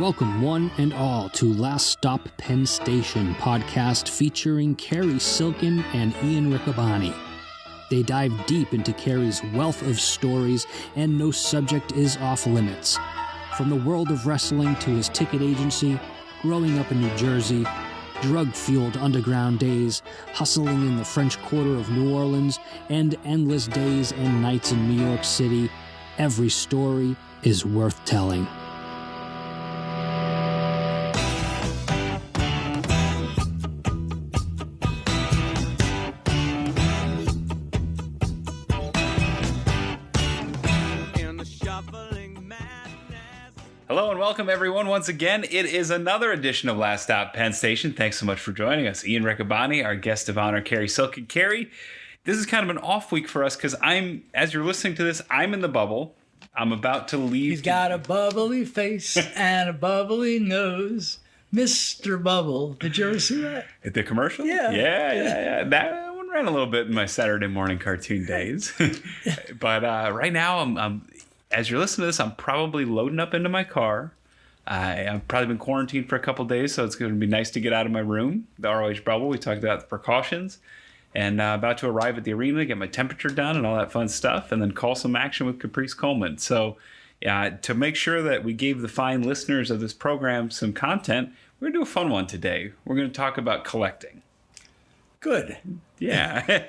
Welcome one and all to Last Stop Penn Station podcast featuring Cary Silkin and Ian Riccaboni. They dive deep into Cary's wealth of stories, and no subject is off limits. From the world of wrestling to his ticket agency, growing up in New Jersey, drug-fueled underground days, hustling in the French Quarter of New Orleans, and endless days and nights in New York City, every story is worth telling. Hello and welcome everyone once again. It is another edition of Last Stop Penn Station. Thanks so much for joining us. Ian Riccaboni, our guest of honor, Cary Silkin. Cary, this is kind of an off week for us because as you're listening to this, I'm in the bubble. I'm about to leave. He's got a bubbly face and a bubbly nose. Mr. Bubble. Did you ever see that? The commercial? Yeah. That one ran a little bit in my Saturday morning cartoon days. But right now, I'm as you're listening to this, I'm probably loading up into my car. I've probably been quarantined for a couple days, so it's going to be nice to get out of my room. The ROH bubble, we talked about the precautions. And about to arrive at the arena, get my temperature done and all that fun stuff, and then call some action with Caprice Coleman. So to make sure that we gave the fine listeners of this program some content, we're going to do a fun one today. We're going to talk about collecting. Good. Yeah.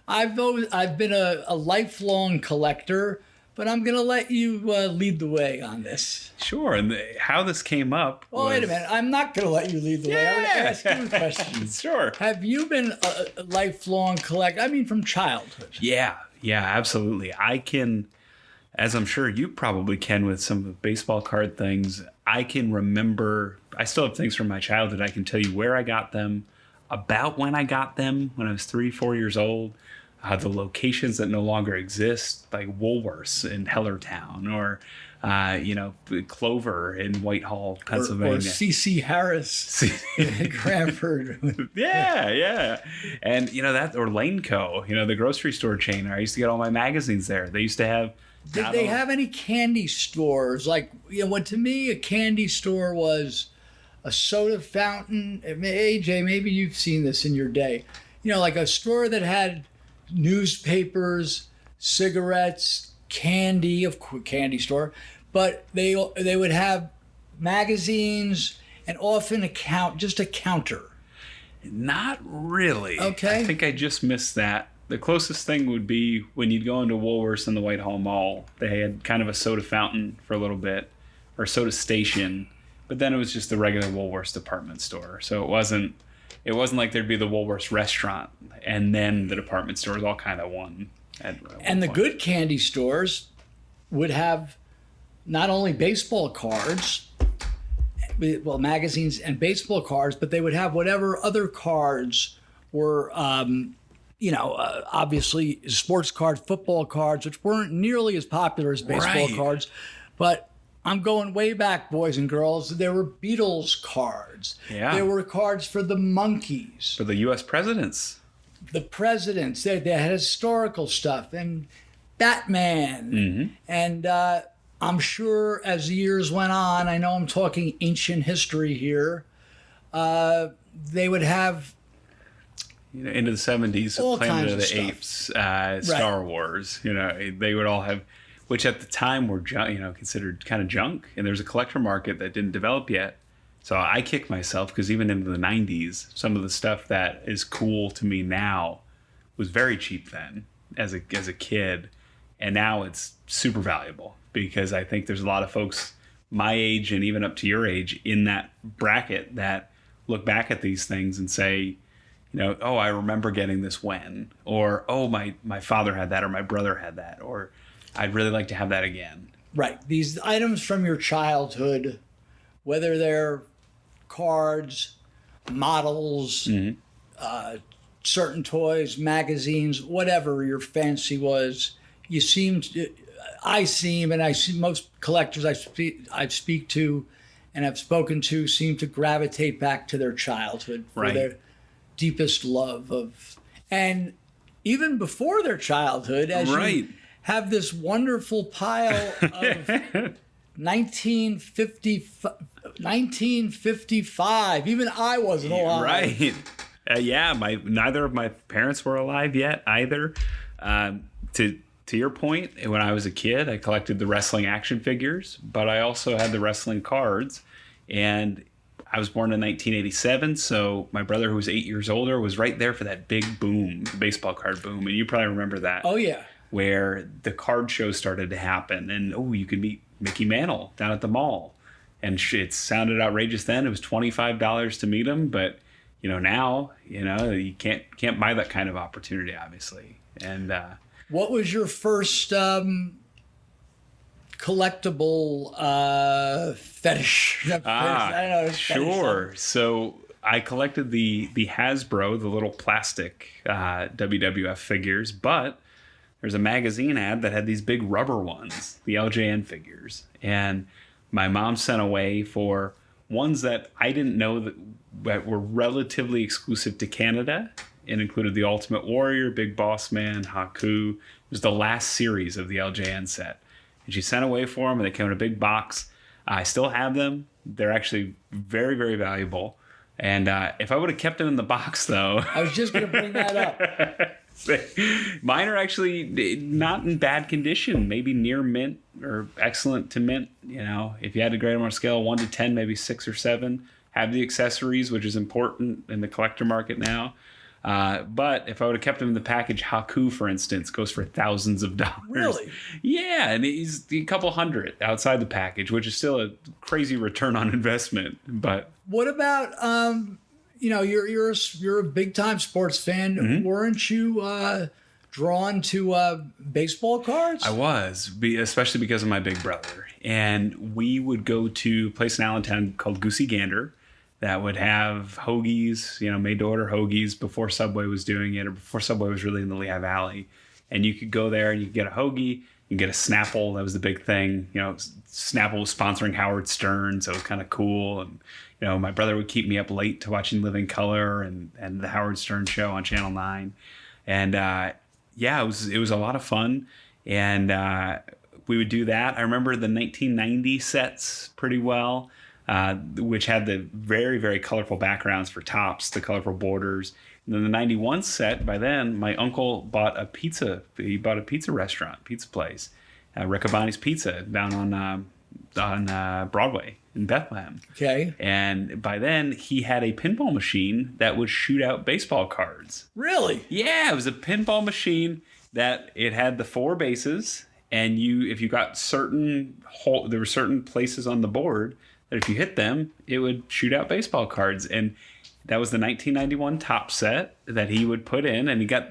I've been a lifelong collector, but I'm going to let you lead the way on this. Sure. And how this came up was... wait a minute. I'm not going to let you lead the way. I'm going to ask you a question. Sure. Have you been a lifelong collector? I mean, from childhood. Yeah, absolutely. I can, as I'm sure you probably can with some of the baseball card things, I can remember, I still have things from my childhood. I can tell you where I got them, about when I got them, when I was 3-4 years old. The locations that no longer exist, like Woolworths in Hellertown, or Clover in Whitehall, Pennsylvania, or C.C. Harris in Cranford. Yeah, and that, or Laneco, the grocery store chain. I used to get all my magazines there. They used to have. Did they have any candy stores? Like, what to me a candy store was a soda fountain. AJ, maybe you've seen this in your day. Like a store that had newspapers, cigarettes, candy, candy store, but they would have magazines and often just a counter. Not really. Okay. I think I just missed that. The closest thing would be when you'd go into Woolworths in the Whitehall Mall. They had kind of a soda fountain for a little bit, or soda station, but then it was just the regular Woolworths department store. So it wasn't like there'd be the Woolworths restaurant and then the department stores all kind of one. And the good candy stores would have not only baseball cards, magazines and baseball cards, but they would have whatever other cards were, obviously sports cards, football cards, which weren't nearly as popular as baseball cards. But I'm going way back, boys and girls. There were Beatles cards. Yeah. There were cards for the Monkees. For the U.S. presidents. The presidents. They had historical stuff and Batman. Mm-hmm. And I'm sure as the years went on, I know I'm talking ancient history here, they would have... into the 70s, Planet of the Apes, Star Wars. They would all have... which at the time were considered kind of junk, and there's a collector market that didn't develop yet. So I kick myself because even into the 90s, some of the stuff that is cool to me now was very cheap then as a kid, and now it's super valuable because I think there's a lot of folks my age and even up to your age in that bracket that look back at these things and say, oh, I remember getting this when, or oh, my father had that, or my brother had that, or I'd really like to have that again. Right. These items from your childhood, whether they're cards, models, mm-hmm. Certain toys, magazines, whatever your fancy was, I see most collectors I speak to and have spoken to seem to gravitate back to their childhood for their deepest love of, and even before their childhood, as you have this wonderful pile of 1955. Even I wasn't alive. Right. Yeah, neither of my parents were alive yet either. To your point, when I was a kid, I collected the wrestling action figures, but I also had the wrestling cards. And I was born in 1987, so my brother, who was 8 years older, was right there for that big boom, the baseball card boom. And you probably remember that. Oh, yeah. Where the card show started to happen. And, you could meet Mickey Mantle down at the mall. And it sounded outrageous then. It was $25 to meet him, but now, you can't buy that kind of opportunity, obviously. And what was your first collectible fetish? Sure. So I collected the Hasbro, the little plastic WWF figures, but there's a magazine ad that had these big rubber ones, the LJN figures, and my mom sent away for ones that I didn't know that were relatively exclusive to Canada. It included the Ultimate Warrior, Big Boss Man, Haku. It was the last series of the LJN set. And she sent away for them, and they came in a big box. I still have them. They're actually very, very valuable. And if I would have kept them in the box, though... I was just going to bring that up. Mine are actually not in bad condition, maybe near mint or excellent to mint. If you had to grade them on a scale of 1 to 10, maybe 6 or 7. Have the accessories, which is important in the collector market now. But if I would have kept them in the package, Haku, for instance, goes for thousands of dollars. Really? Yeah, and he's a couple hundred outside the package, which is still a crazy return on investment. But what about you're a big time sports fan. Mm-hmm. Weren't you drawn to baseball cards? I was, especially because of my big brother. And we would go to a place in Allentown called Goosey Gander that would have hoagies, made-to-order hoagies before Subway was doing it, or before Subway was really in the Lehigh Valley. And you could go there and you could get a hoagie, you could get a Snapple. That was the big thing. Snapple was sponsoring Howard Stern, so it was kind of cool. And my brother would keep me up late to watching Living Color and the Howard Stern show on Channel 9. And it was a lot of fun. And we would do that. I remember the 1990 sets pretty well, which had the very, very colorful backgrounds for tops, the colorful borders. And then the 91 set, by then, my uncle bought a pizza. He bought a pizza restaurant, pizza place, Riccaboni's Pizza, down on Broadway in Bethlehem. Okay. And by then, he had a pinball machine that would shoot out baseball cards. Really? Yeah, it was a pinball machine that it had the 4 bases, and if you got there were certain places on the board that if you hit them, it would shoot out baseball cards. And that was the 1991 top set that he would put in, and he got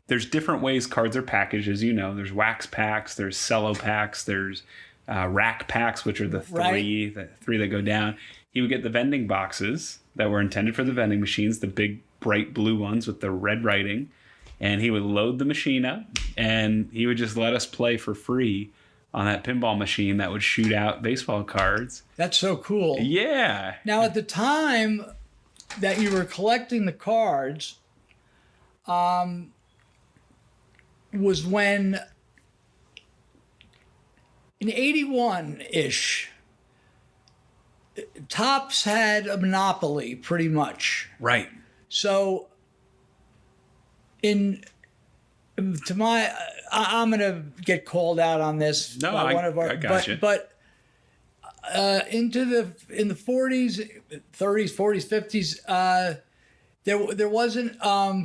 there's different ways cards are packaged, as you know. There's wax packs, there's cello packs, there's rack packs, which are the three that go down. He would get the vending boxes that were intended for the vending machines, the big bright blue ones with the red writing, and he would load the machine up, and he would just let us play for free on that pinball machine that would shoot out baseball cards. That's so cool. Yeah. Now, at the time that you were collecting the cards, was when in 81-ish, Topps had a monopoly pretty much. Right. So I'm going to get called out on this. No, I got you. But in the 40s, 30s, 40s, 50s, there wasn't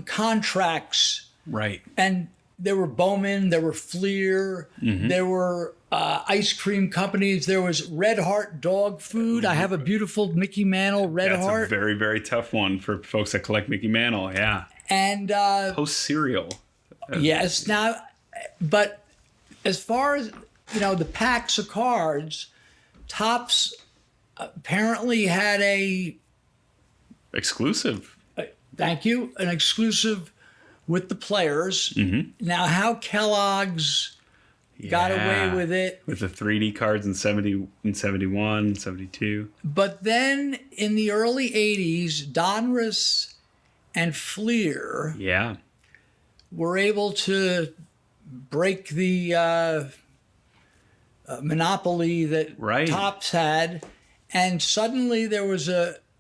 contracts. Right. And there were Bowman, there were Fleer, mm-hmm. there were ice cream companies. There was Red Heart dog food. I have a beautiful Mickey Mantle Red Heart. That's a very, very tough one for folks that collect Mickey Mantle. Yeah. And Post cereal. Yes. Now, but as far as the packs of cards, Topps apparently had exclusive. Thank you, an exclusive with the players. Mm-hmm. Now, how Kellogg's got away with it. With the 3D cards in 70, in 71, 72. But then in the early 80s, Donruss and Fleer were able to break the monopoly that Topps had. And suddenly there was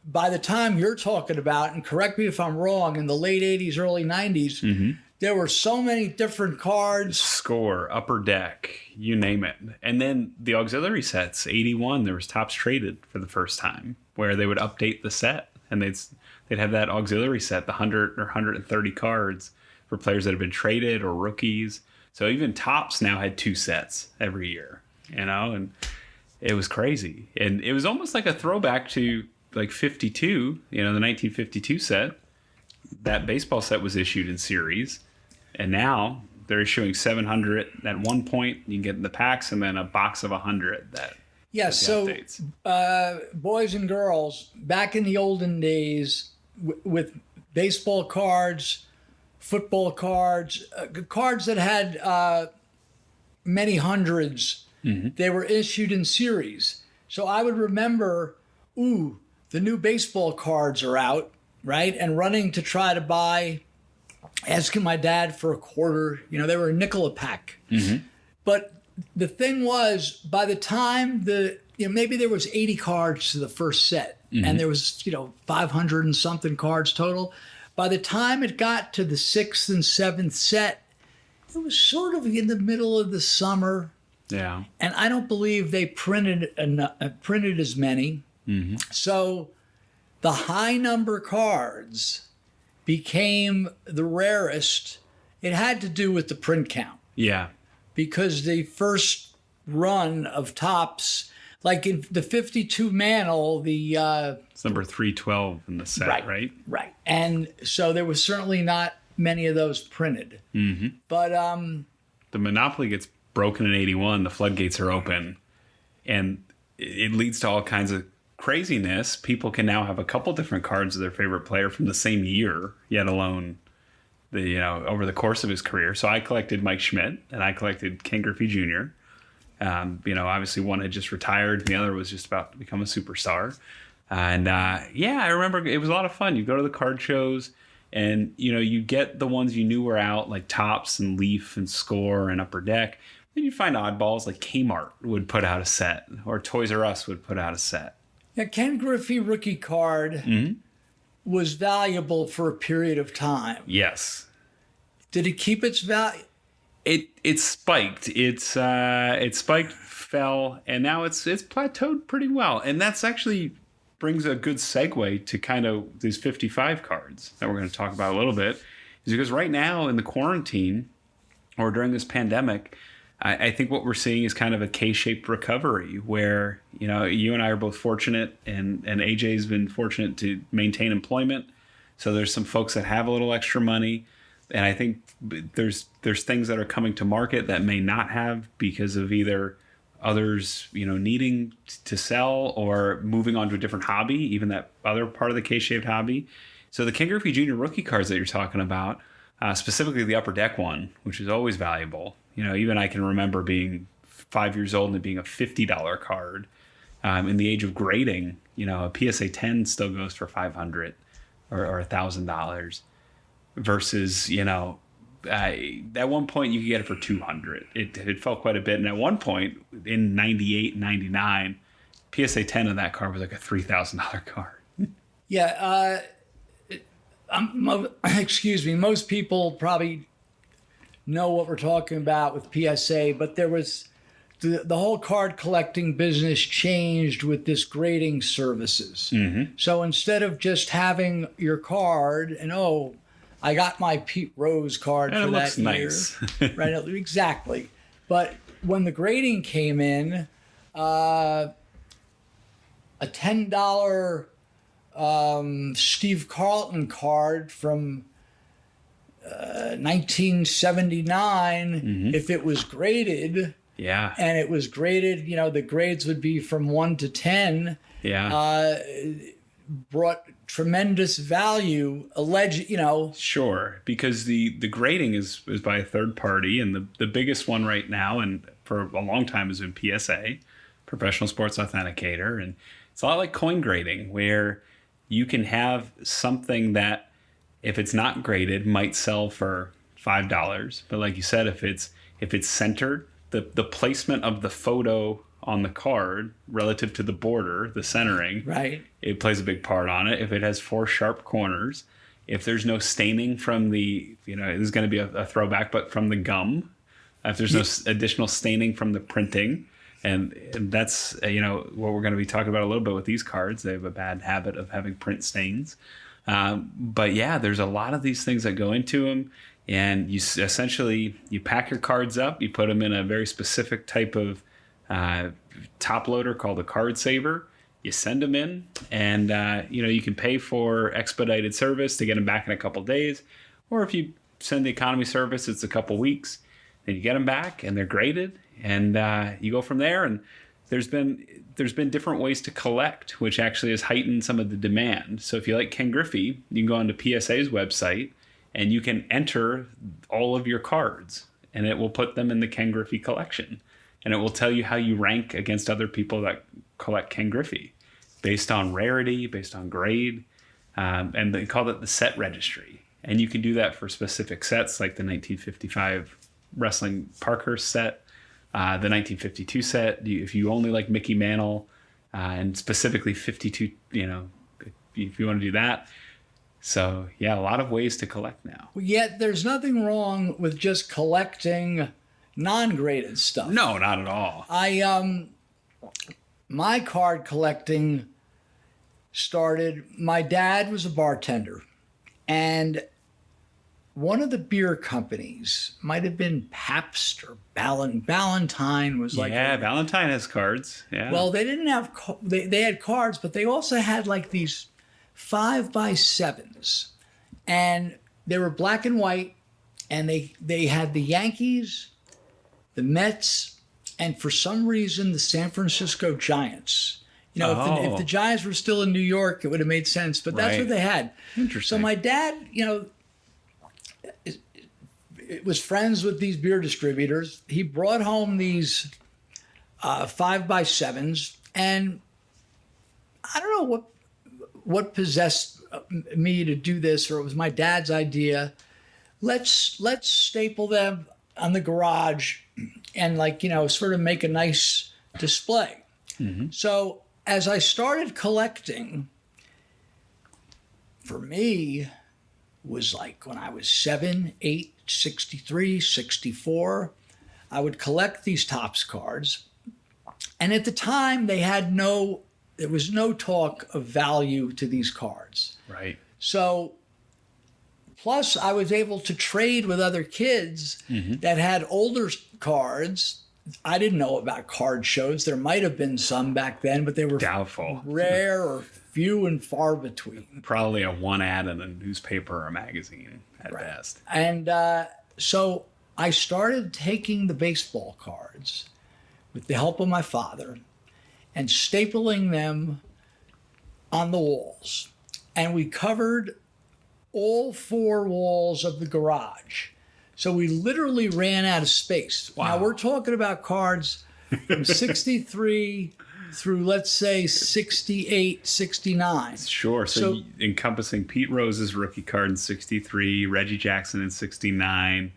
by the time you're talking about, and correct me if I'm wrong, in the late 80s, early 90s, there were so many different cards. Score, Upper Deck, you name it. And then the auxiliary sets, 81, there was Topps Traded for the first time, where they would update the set. And they'd have that auxiliary set, the 100 or 130 cards for players that have been traded or rookies. So even Topps now had 2 sets every year, and it was crazy. And it was almost like a throwback to like 52, the 1952 set. That baseball set was issued in series, and now they're issuing 700 at one point. You can get the packs and then a box of 100 that. Yeah, so boys and girls, back in the olden days with baseball cards, football cards, cards that had many hundreds, they were issued in series. So I would remember, the new baseball cards are out, right? And running to try to buy, asking my dad for a quarter. They were a nickel a pack. But the thing was, by the time maybe there was 80 cards to the first set, and there was 500 and something cards total. By the time it got to the 6th and 7th set, it was sort of in the middle of the summer. Yeah. And I don't believe they printed as many. So the high number cards became the rarest. It had to do with the print count. Yeah. Because the first run of Topps, like in the 52 Mantle, it's number 312 in the set, right? Right. And so there was certainly not many of those printed. But the monopoly gets broken in 81. The floodgates are open, and it leads to all kinds of craziness. People can now have a couple different cards of their favorite player from the same year, yet alone over the course of his career. So I collected Mike Schmidt, and I collected Ken Griffey Jr. Obviously one had just retired, and the other was just about to become a superstar. And I remember it was a lot of fun. You go to the card shows, and you get the ones you knew were out, like Topps and Leaf and Score and Upper Deck. Then you find oddballs like Kmart would put out a set, or Toys R Us would put out a set. Yeah, Ken Griffey rookie card was valuable for a period of time. Yes. Did it keep its value? It spiked. It spiked, fell, and now it's plateaued pretty well. And that's actually brings a good segue to kind of these 55 cards that we're going to talk about a little bit. Is because right now in the quarantine or during this pandemic, I think what we're seeing is kind of a K-shaped recovery where, you and I are both fortunate, and AJ's been fortunate to maintain employment. So there's some folks that have a little extra money. And I think there's things that are coming to market that may not have because of either others, needing to sell or moving on to a different hobby, even that other part of the K-shaped hobby. So the Ken Griffey Jr. rookie cards that you're talking about, specifically the Upper Deck one, which is always valuable. Even I can remember being 5 years old and it being a $50 card. In the age of grading, a PSA 10 still goes for $500 or $1,000 versus, at one point you could get it for $200. It fell quite a bit. And at one point in 98, 99, PSA 10 of that card was like a $3,000 card. Yeah. Excuse me. Most people probably know what we're talking about with PSA, but there was the whole card collecting business changed with this grading services. So instead of just having your card and, I got my Pete Rose card and for that year. Nice. Right, exactly. But when the grading came in, a $10 Steve Carlton card from 1979, if it was graded, and it was graded, the grades would be from 1 to 10, brought tremendous value, Sure, because the grading is by a third party, and the biggest one right now, and for a long time, has been PSA, Professional Sports Authenticator, and it's a lot like coin grading, where you can have something that, if it's not graded, might sell for $5. But like you said, if it's centered, the placement of the photo on the card relative to the border, the centering, right, it plays a big part on it. If it has 4 sharp corners, if there's no staining from the, this is going to be a throwback, but from the gum, if there's no additional staining from the printing, and that's, what we're going to be talking about a little bit with these cards. They have a bad habit of having print stains. But yeah, there's a lot of these things that go into them. And you pack your cards up, you put them in a very specific type of top loader called a card saver. You send them in, and you can pay for expedited service to get them back in a couple days, or if you send the economy service, it's a couple weeks. Then you get them back, and they're graded, and you go from there. And there's been different ways to collect, which actually has heightened some of the demand. So if you like Ken Griffey, you can go onto PSA's website, and you can enter all of your cards, and it will put them in the Ken Griffey collection. And it will tell you how you rank against other people that collect Ken Griffey based on rarity, based on grade. And they call it the set registry. And you can do that for specific sets like the 1955 Wrestling Parkhurst set, the 1952 set. If you only like Mickey Mantle, and specifically 52, if you want to do that. So, yeah, a lot of ways to collect now. Yet there's nothing wrong with just collecting non-graded stuff. No, not at all. My card collecting started, my dad was a bartender, and one of the beer companies, might have been Pabst or Ballantine was like... Yeah, Ballantine has cards. Yeah. Well, they didn't have... They had cards, but they also had like these 5x7s, and they were black and white, and they had the Yankees, the Mets, and for some reason the San Francisco Giants. If the Giants were still in New York, it would have made sense, but that's what they had. Interesting. So my dad, it was friends with these beer distributors. He brought home these 5x7s, and I don't know what possessed me to do this, or it was my dad's idea. Let's staple them on the garage and sort of make a nice display. Mm-hmm. So as I started collecting, for me, was like when I was 7, 8, 63, 64, I would collect these Topps cards. And at the time, there was no talk of value to these cards. Right. So, plus I was able to trade with other kids that had older cards. I didn't know about card shows. There might have been some back then, but they were doubtful, rare, or few and far between. Probably a one ad in a newspaper or a magazine at best. And so I started taking the baseball cards with the help of my father and stapling them on the walls. And we covered all 4 walls of the garage. So we literally ran out of space. Wow. Now we're talking about cards from 63 through, let's say, 68, 69. Sure. So encompassing Pete Rose's rookie card in 63, Reggie Jackson in 69.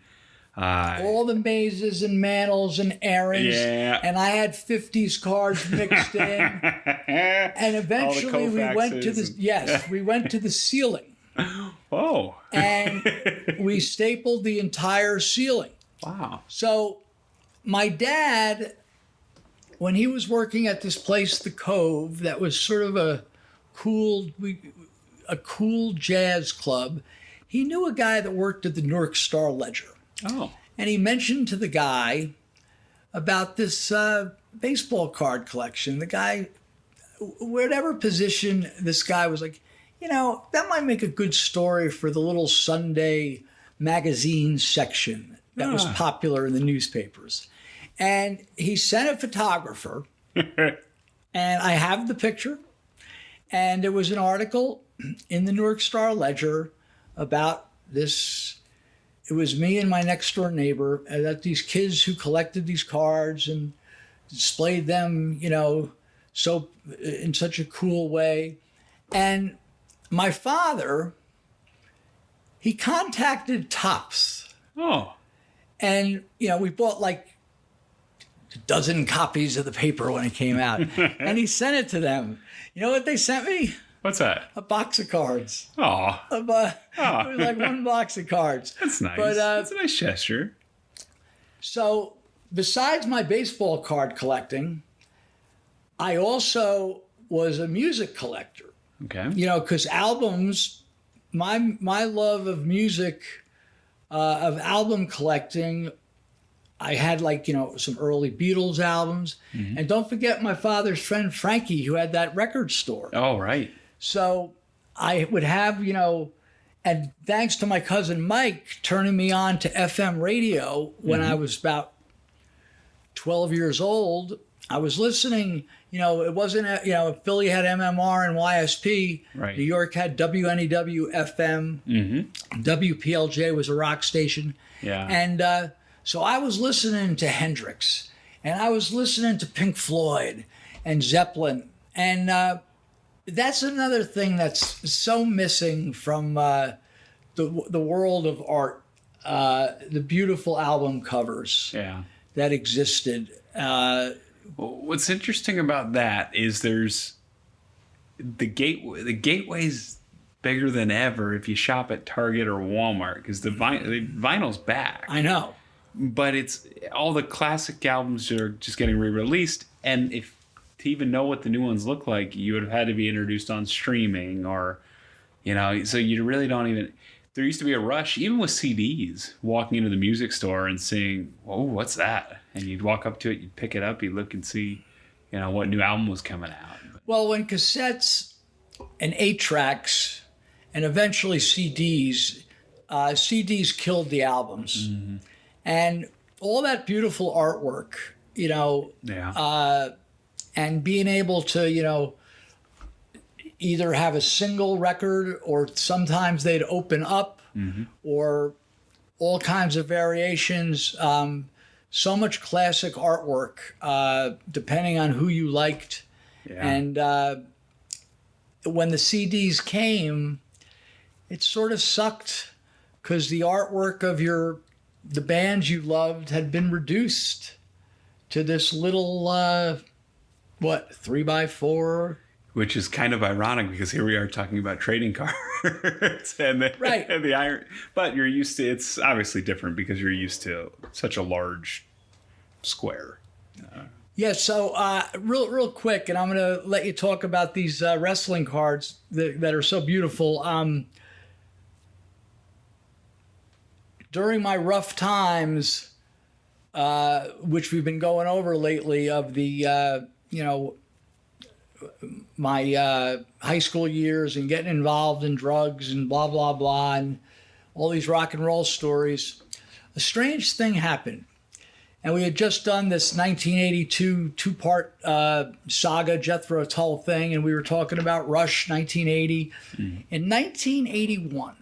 All the Mazes and Mantles and Aarons. Yeah. And I had 50s cards mixed in. And eventually we went to the ceiling. Oh. And we stapled the entire ceiling. Wow. So my dad, when he was working at this place, The Cove, that was sort of a cool jazz club, he knew a guy that worked at the Newark Star Ledger. Oh. And he mentioned to the guy about this baseball card collection. The guy, whatever position, this guy was like, that might make a good story for the little Sunday magazine section that was popular in the newspapers. And he sent a photographer, and I have the picture. And there was an article in the Newark Star Ledger about this. It was me and my next door neighbor, that these kids who collected these cards and displayed them, so in such a cool way. And my father, he contacted Topps. Oh. And, we bought like a dozen copies of the paper when it came out. And he sent it to them. You know what they sent me? What's that? A box of cards. Oh. It was like one box of cards. That's nice. But, that's a nice gesture. So besides my baseball card collecting, I also was a music collector. Okay. You know, because albums, my love of music, of album collecting, I had like, you know, some early Beatles albums. Mm-hmm. And don't forget my father's friend Frankie, who had that record store. Oh, right. So I would have, you know, and thanks to my cousin Mike turning me on to FM radio when I was about 12 years old, I was listening, you know, it wasn't, you know, Philly had MMR and YSP. Right. New York had WNEW FM. Mm-hmm. WPLJ was a rock station. Yeah. And so I was listening to Hendrix, and I was listening to Pink Floyd and Zeppelin. And that's another thing that's so missing from the world of art, the beautiful album covers that existed. What's interesting about that is there's the gateway's bigger than ever if you shop at Target or Walmart, because the vinyl's back. I know. But it's all the classic albums are just getting re-released, and if to even know what the new ones look like, you would have had to be introduced on streaming, or, you know, so you really don't even. There used to be a rush, even with CDs, walking into the music store and seeing, "Oh, what's that?" And you'd walk up to it, you'd pick it up, you'd look and see, you know, what new album was coming out. Well, when cassettes and 8-tracks and eventually CDs killed the albums. Mm-hmm. And all that beautiful artwork, you know, and being able to, you know, either have a single record, or sometimes they'd open up, or all kinds of variations. So much classic artwork, depending on who you liked. Yeah. And when the CDs came, it sort of sucked, because the artwork of the bands you loved had been reduced to this little, 3x4? Which is kind of ironic, because here we are talking about trading cards and the iron. But you're used to, it's obviously different because you're used to such a large square. Yeah, so real quick, and I'm going to let you talk about these wrestling cards that are so beautiful. During my rough times, which we've been going over lately, of the, my high school years and getting involved in drugs and blah, blah, blah, and all these rock and roll stories, a strange thing happened. And we had just done this 1982 two-part saga, Jethro Tull thing, and we were talking about Rush 1980. In 1981,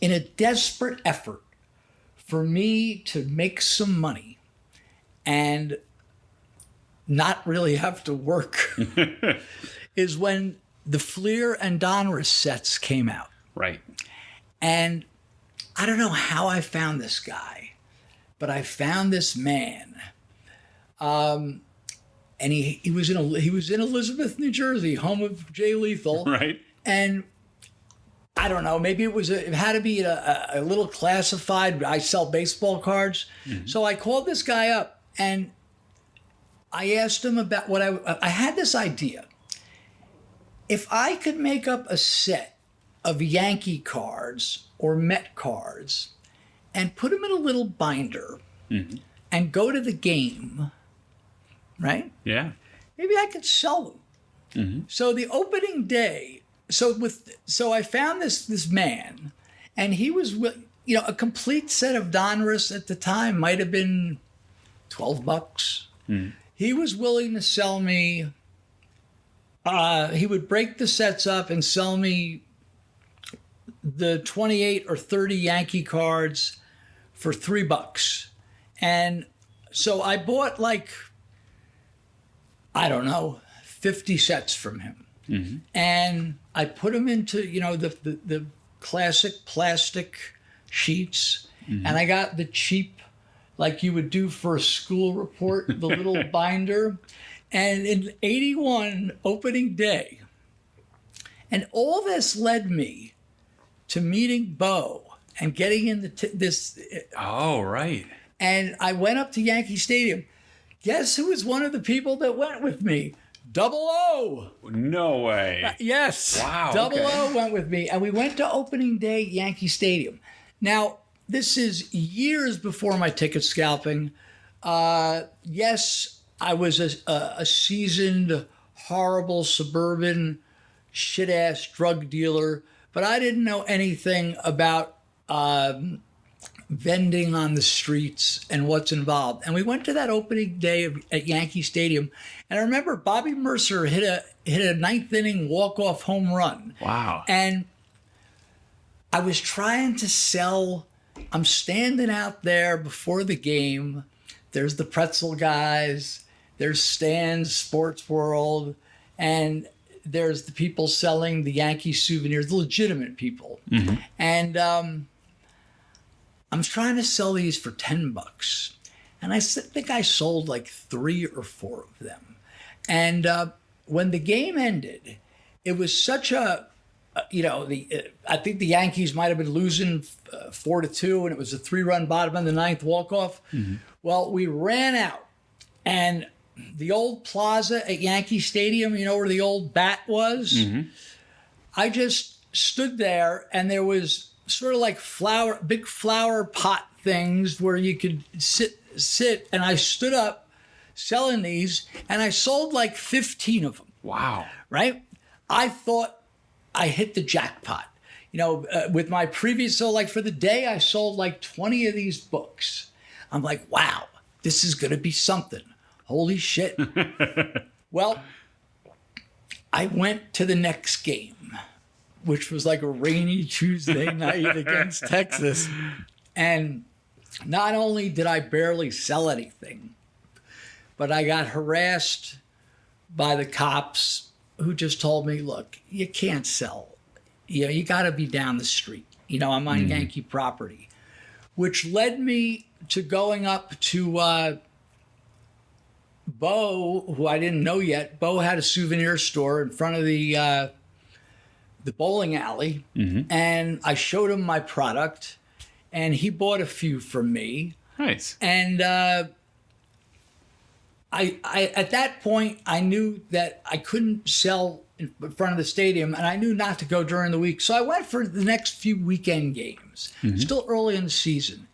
in a desperate effort for me to make some money and not really have to work, is when the Fleer and Donruss sets came out. Right. And I don't know how I found this guy, but I found this man. And he was in Elizabeth, New Jersey, home of Jay Lethal. Right. And I don't know, maybe it had to be a little classified. I sell baseball cards. Mm-hmm. So I called this guy up and I asked him about what I had this idea. If I could make up a set of Yankee cards or Met cards and put them in a little binder and go to the game, right? Yeah. Maybe I could sell them. Mm-hmm. So the opening day, so I found this man, and he was, you know, a complete set of Donruss at the time might have been $12. Mm. He was willing to sell me. He would break the sets up and sell me the 28 or 30 Yankee cards for $3. And so I bought, like, I don't know, 50 sets from him. Mm-hmm. And I put them into, you know, the classic plastic sheets. Mm-hmm. And I got the cheap, like you would do for a school report, the little binder. And in 81, opening day, and all this led me to meeting Bo and getting in this. Oh, right. And I went up to Yankee Stadium. Guess who was one of the people that went with me? Double O. No way. Yes. Wow. Double O went with me. And we went to opening day at Yankee Stadium. Now, this is years before my ticket scalping. Yes, I was a seasoned, horrible, suburban, shit-ass drug dealer, but I didn't know anything about vending on the streets and what's involved. And we went to that opening day at Yankee Stadium, and I remember Bobby Mercer hit a ninth inning walk-off home run. Wow. And I was trying to sell. I'm standing out there before the game. There's the pretzel guys. There's Stan's Sports World. And there's the people selling the Yankee souvenirs, the legitimate people. Mm-hmm. And I'm trying to sell these for $10. And I think I sold like 3 or 4 of them. And when the game ended, it was such a, I think the Yankees might have been losing 4-2, and it was a 3-run bottom of the 9th walk-off. Mm-hmm. Well, we ran out, and the old plaza at Yankee Stadium, you know where the old bat was? Mm-hmm. I just stood there, and there was sort of like big flower pot things where you could sit, and I stood up selling these, and I sold like 15 of them. Wow. Right? I thought I hit the jackpot. With my previous, so like for the day, I sold like 20 of these books. I'm like, wow, this is going to be something. Holy shit. Well, I went to the next game, which was like a rainy Tuesday night against Texas. And not only did I barely sell anything, but I got harassed by the cops who just told me, look, you can't sell. You got to be down the street. I'm on Yankee property, which led me to going up to Bo, who I didn't know yet. Bo had a souvenir store in front of the bowling alley, and I showed him my product, and he bought a few from me. Nice. And I at that point, I knew that I couldn't sell in front of the stadium, and I knew not to go during the week. So I went for the next few weekend games, still early in the season.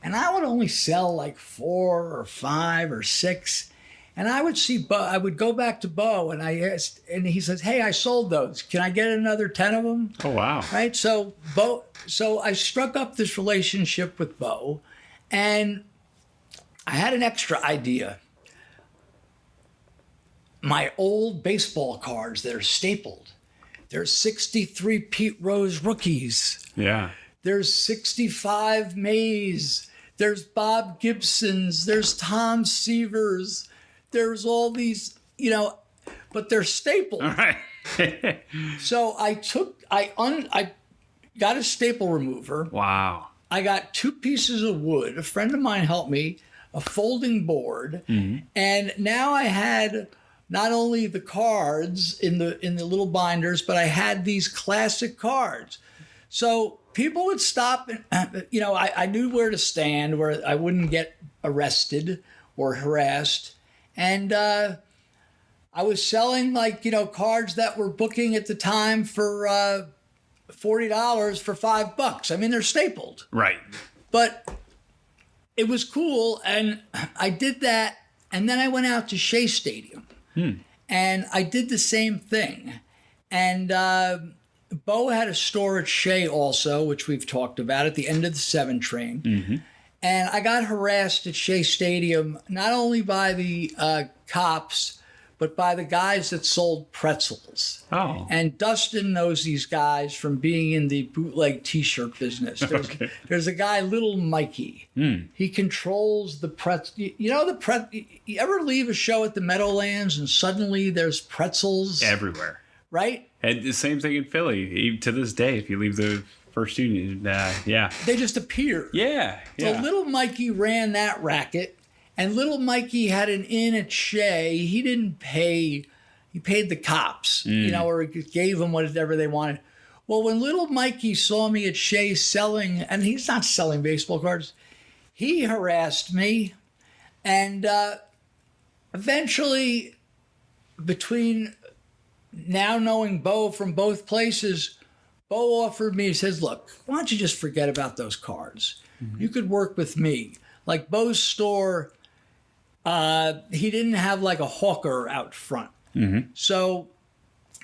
And I would only sell like 4 or 5 or 6. And I would see Bo, I would go back to Bo, and I asked, and he says, hey, I sold those. Can I get another 10 of them? Oh, wow. Right? So I struck up this relationship with Bo, and I had an extra idea. My old baseball cards that are stapled. There's 63 Pete Rose rookies. Yeah. There's 65 Mays. There's Bob Gibsons. There's Tom Seavers. There's all these, but they're stapled. All right. So I got a staple remover. Wow. I got 2 pieces of wood. A friend of mine helped me, a folding board. Mm-hmm. And now I had not only the cards in the little binders, but I had these classic cards. So people would stop, and, I knew where to stand, where I wouldn't get arrested or harassed. And I was selling cards that were booking at the time for $40 for $5. I mean, they're stapled. Right. But it was cool, and I did that, and then I went out to Shea Stadium. And I did the same thing. And Bo had a store at Shea also, which we've talked about, at the end of the 7 train. Mm-hmm. And I got harassed at Shea Stadium, not only by the cops, but by the guys that sold pretzels. Oh. And Dustin knows these guys from being in the bootleg T-shirt business. There's a guy, Little Mikey. He controls the pretzel. You ever leave a show at the Meadowlands and suddenly there's pretzels? Everywhere. Right? And the same thing in Philly. To this day, if you leave the First Union, yeah. They just appeared. Yeah. So little Mikey ran that racket, and little Mikey had an inn at Shea. He didn't pay. He paid the cops, or gave them whatever they wanted. Well, when little Mikey saw me at Shea selling, and he's not selling baseball cards, he harassed me. And eventually, between now knowing Bo from both places, Bo offered me, he says, look, why don't you just forget about those cards? Mm-hmm. You could work with me. Like Bo's store, he didn't have like a hawker out front. Mm-hmm. So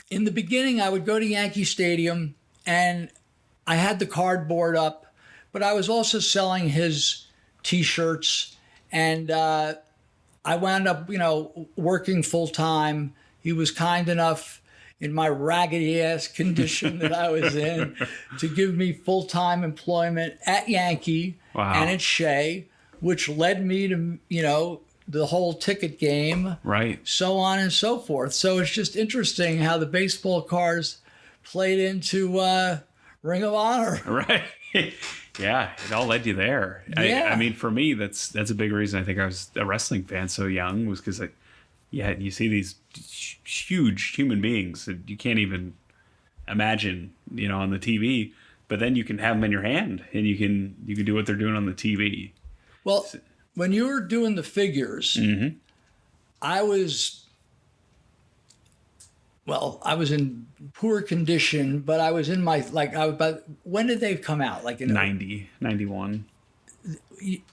in the beginning, I would go to Yankee Stadium and I had the cardboard up, but I was also selling his T-shirts, and I wound up, working full time. He was kind enough, in my raggedy ass condition that I was in, to give me full time employment at Yankee and at Shea, which led me to, the whole ticket game, right? So on and so forth. So it's just interesting how the baseball cards played into Ring of Honor, right? Yeah, it all led you there. Yeah. I mean, for me, that's a big reason I think I was a wrestling fan so young, was because you see these huge human beings that you can't even imagine, on the TV, but then you can have them in your hand and you can do what they're doing on the TV. Well, when you were doing the figures, mm-hmm. I was in poor condition, but I was in my, when did they come out? Like in 90, 91.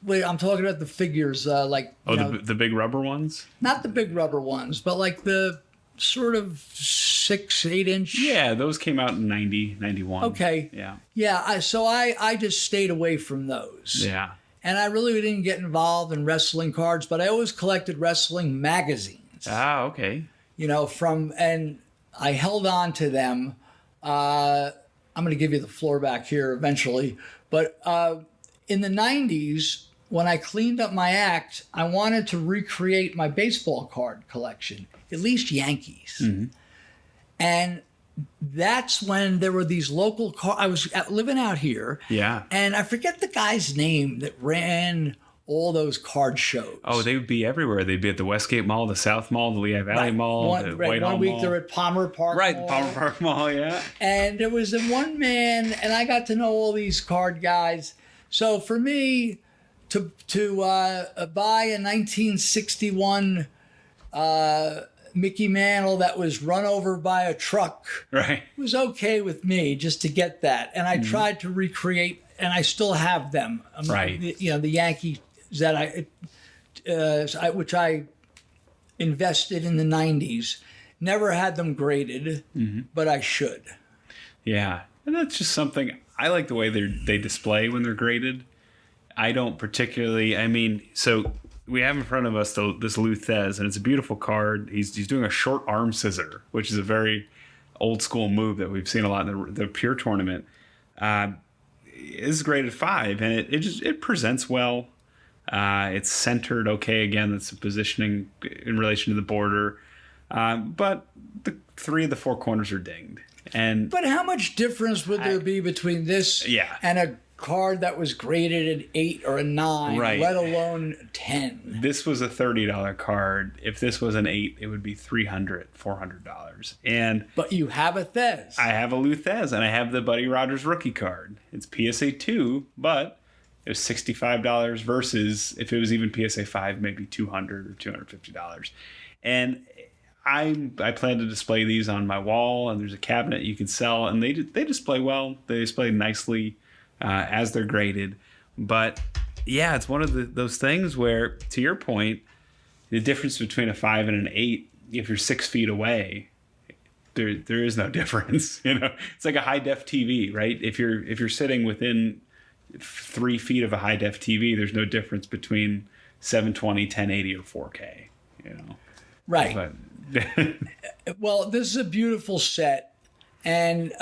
Wait, I'm talking about the figures, the big rubber ones? Not the big rubber ones, but like the sort of 6-8 inch. Yeah, those came out in 90, 91. Okay. Yeah. Yeah, so I just stayed away from those. Yeah. And I really didn't get involved in wrestling cards, but I always collected wrestling magazines. Ah, okay. And I held on to them. I'm going to give you the floor back here eventually. But in the 90s, when I cleaned up my act, I wanted to recreate my baseball card collection, at least Yankees. Mm-hmm. And that's when there were these local cards. I was living out here. Yeah. And I forget the guy's name that ran all those card shows. Oh, they would be everywhere. They'd be at the Westgate Mall, the South Mall, the Lehigh Valley Mall, the Whitehall Mall. 1 week they're at Palmer Park Mall. Palmer Park Mall, yeah. And there was one man, and I got to know all these card guys. So for me to buy a 1961 Mickey Mantle that was run over by a truck, right, was okay with me, just to get that. And I tried to recreate, and I still have them. Right. The Yankees that which I invested in the 90s. Never had them graded, but I should. Yeah. And that's just something, I like the way they display when they're graded. I don't particularly, so we have in front of us this Luthez, and it's a beautiful card. He's doing a short arm scissor, which is a very old school move that we've seen a lot in the Pure tournament. Is graded 5, and it presents well. It's centered okay. Again, that's the positioning in relation to the border. But the 3 of the 4 corners are dinged. But how much difference would there be between this and a card that was graded an 8 or a 9, right, let alone 10? This was a $30 card. If this was an 8, it would be $300, $400. But you have a Thez. I have a Luthez, and I have the Buddy Rogers rookie card. It's PSA 2, but it was $65 versus, if it was even PSA 5, maybe $200 or $250. And I plan to display these on my wall, and there's a cabinet you can sell, and they display well. They display nicely as they're graded. But yeah, it's one of those things where, to your point, the difference between a 5 and an 8, if you're 6 feet away, there is no difference. It's like a high def TV, right? If you're sitting within 3 feet of a high def TV, there's no difference between 720, 1080, or 4K. Right. But well, this is a beautiful set, and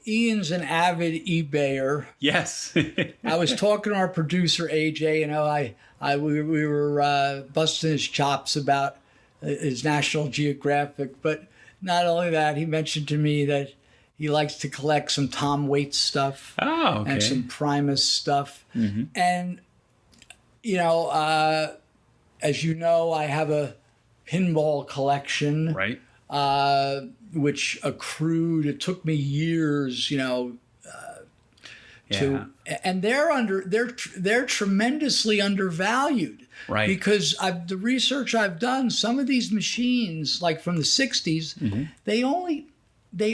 Ian's an avid eBayer. Yes. I was talking to our producer AJ, we were busting his chops about his National Geographic, but not only that, he mentioned to me that He likes to collect some Tom Waits stuff. Oh, okay. And some Primus stuff. Mm-hmm. And, as you know, I have a pinball collection. Right. Which accrued. It took me years, and they're tremendously undervalued. Right. Because the research I've done, some of these machines, like from the 60s, mm-hmm. they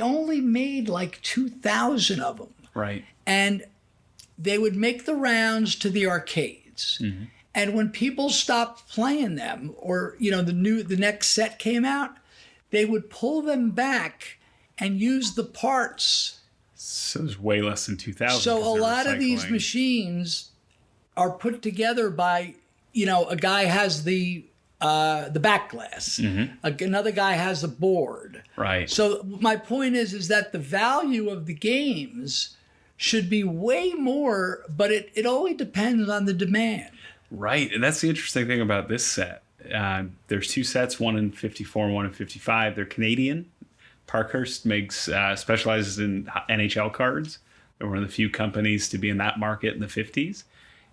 only made like 2,000 of them. Right. And they would make the rounds to the arcades. Mm-hmm. And when people stopped playing them, or the next set came out, they would pull them back and use the parts. So there's way less than 2,000. So a lot of these machines are put together by, a guy has the back glass. Mm-hmm. Another guy has a board. Right. So my point is that the value of the games should be way more, but it only depends on the demand. Right. And that's the interesting thing about this set. There's two sets, one in 54 and one in 55. They're Canadian. Parkhurst specializes in NHL cards. They're one of the few companies to be in that market in the 50s.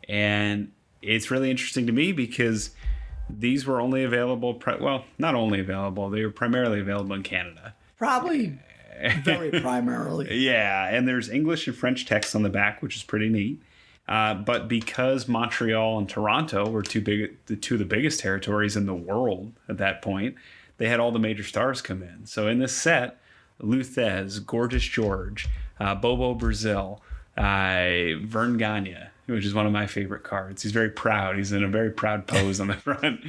And it's really interesting to me because these were only available, not only available, they were primarily available in Canada. Probably very primarily. Yeah, and there's English and French text on the back, which is pretty neat. But because Montreal and Toronto were two of the biggest territories in the world at that point, they had all the major stars come in. So in this set, Luthez, Gorgeous George, Bobo Brazil, Vern Gagne, which is one of my favorite cards. He's very proud. He's in a very proud pose on the front.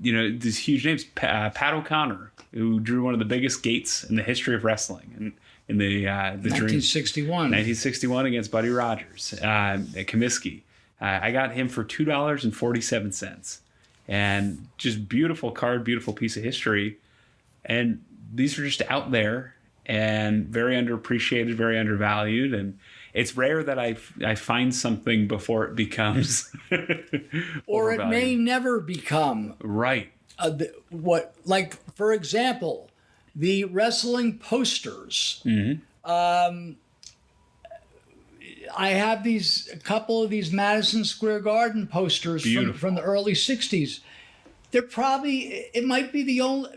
These huge names. Pat O'Connor, who drew one of the biggest gates in the history of wrestling. And in the 1961 against Buddy Rogers at Comiskey. I got him for $2.47, and just beautiful card, beautiful piece of history. And these are just out there and very underappreciated, very undervalued, and it's rare that I find something before it becomes or it may never become right. For example, the wrestling posters. Mm-hmm. I have a couple of these Madison Square Garden posters from the early 60s. It might be the only,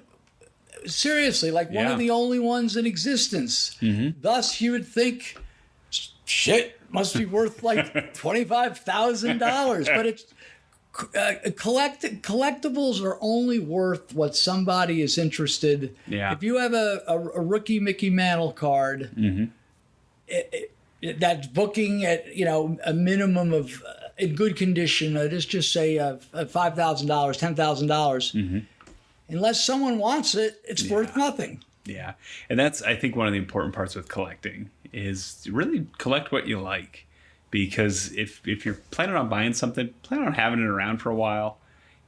seriously, one of the only ones in existence. Mm-hmm. Thus, you would think, shit, must be worth like $25,000. But it's, collectibles are only worth what somebody is interested. Yeah. If you have a rookie Mickey Mantle card, mm-hmm. That's booking at a minimum of in good condition. Let's just say $5,000, $10,000. Mm-hmm. Unless someone wants it, it's worth nothing. Yeah, and that's I think one of the important parts with collecting is really collect what you like. Because if you're planning on buying something, plan on having it around for a while.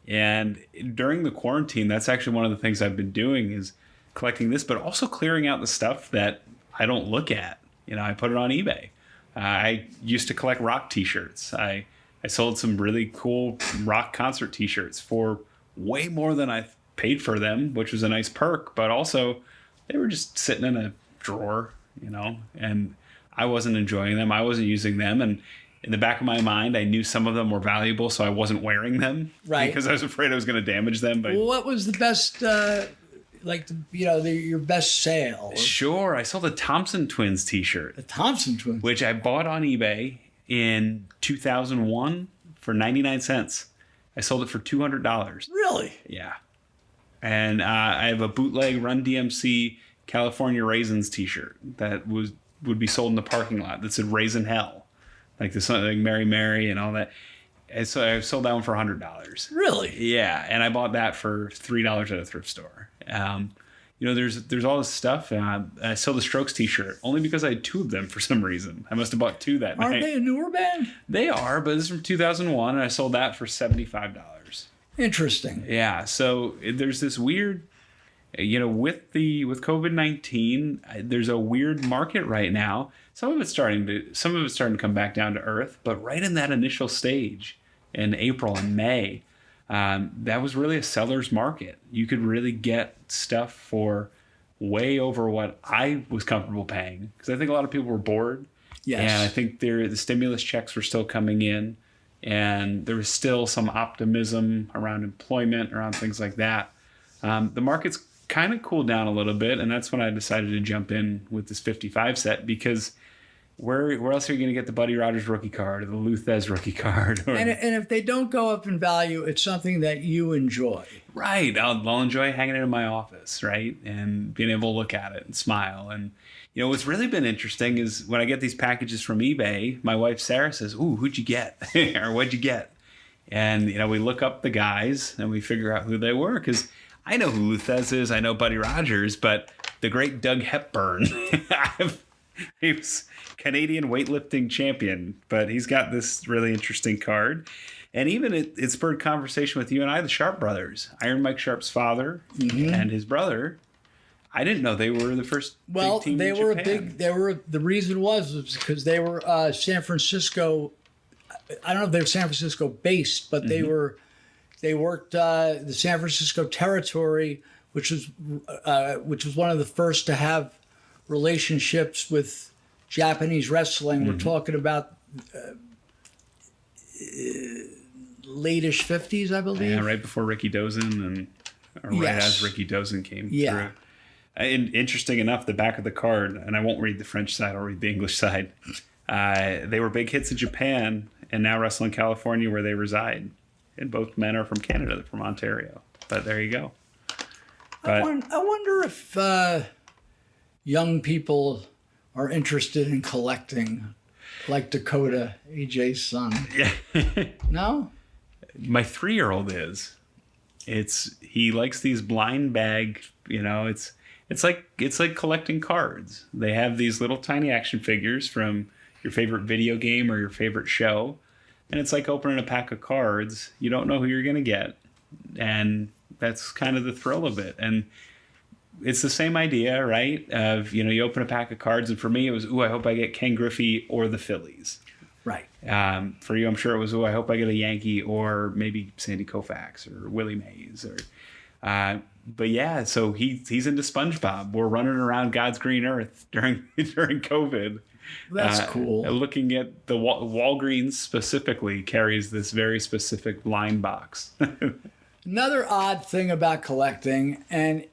And during the quarantine, that's actually one of the things I've been doing is collecting this, but also clearing out the stuff that I don't look at. I put it on eBay. I used to collect rock T-shirts. I sold some really cool rock concert T-shirts for way more than I paid for them, which was a nice perk. But also, they were just sitting in a drawer, and I wasn't enjoying them. I wasn't using them. And in the back of my mind, I knew some of them were valuable, so I wasn't wearing them. Right. Because I was afraid I was going to damage them. But what was the best, your best sale? Sure. I sold a Thompson Twins T-shirt. The Thompson Twins? Which I bought on eBay in 2001 for 99 cents. I sold it for $200. Really? Yeah. And I have a bootleg Run DMC California Raisins T-shirt that would be sold in the parking lot that said Raisin Hell, like Mary Mary and all that. And so I sold that one for $100. Really? Yeah, and I bought that for $3 at a thrift store. There's all this stuff. I sold the Strokes T-shirt only because I had two of them for some reason. I must have bought two that night. Aren't they a newer band? They are, but this is from 2001, and I sold that for $75. Interesting. Yeah, so there's this weird. With COVID-19, there's a weird market right now. Some of it's starting to come back down to earth, but right in that initial stage in April and May, that was really a seller's market. You could really get stuff for way over what I was comfortable paying, because I think a lot of people were bored. Yes. And I think the stimulus checks were still coming in, and there was still some optimism around employment, around things like that. The market's kind of cooled down a little bit, and that's when I decided to jump in with this 55 set, because where else are you going to get the Buddy Rogers rookie card or the Luthez rookie card? And if they don't go up in value, it's something that you enjoy. Right. I'll enjoy hanging it in my office, right? And being able to look at it and smile. And, what's really been interesting is when I get these packages from eBay, my wife Sarah says, "Ooh, who'd you get?" or "What'd you get?" And, we look up the guys and we figure out who they were, because I know who Luthez is. I know Buddy Rogers, but the great Doug Hepburn, he was Canadian weightlifting champion, but he's got this really interesting card. And even it spurred conversation with you and I, the Sharp brothers, Iron Mike Sharp's father and his brother. I didn't know they were the first big team in Japan. The reason was because they were San Francisco. I don't know if they were San Francisco based, but they worked the San Francisco territory, which was one of the first to have relationships with Japanese wrestling. We're talking about late-ish 50s, I believe. Yeah, right before Ricky Dozen as Ricky Dozen came through. And interesting enough, the back of the card, and I won't read the French side, I'll read the English side. They were big hits in Japan and now wrestle in California, where they reside. And both men are from Canada, they're from Ontario. But there you go. I wonder if young people are interested in collecting, like Dakota, AJ's son. Yeah. No? My 3-year-old is. He likes these blind bag, it's like collecting cards. They have these little tiny action figures from your favorite video game or your favorite show, and it's like opening a pack of cards. You don't know who you're going to get, and that's kind of the thrill of it. And it's the same idea, right? Of, you open a pack of cards, and for me it was, I hope I get Ken Griffey or the Phillies. Right. For you, I'm sure it was, I hope I get a Yankee or maybe Sandy Koufax or Willie Mays or. But yeah, so he's into SpongeBob. We're running around God's green earth during COVID. That's cool. Looking at the Walgreens specifically carries this very specific line box. Another odd thing about collecting, and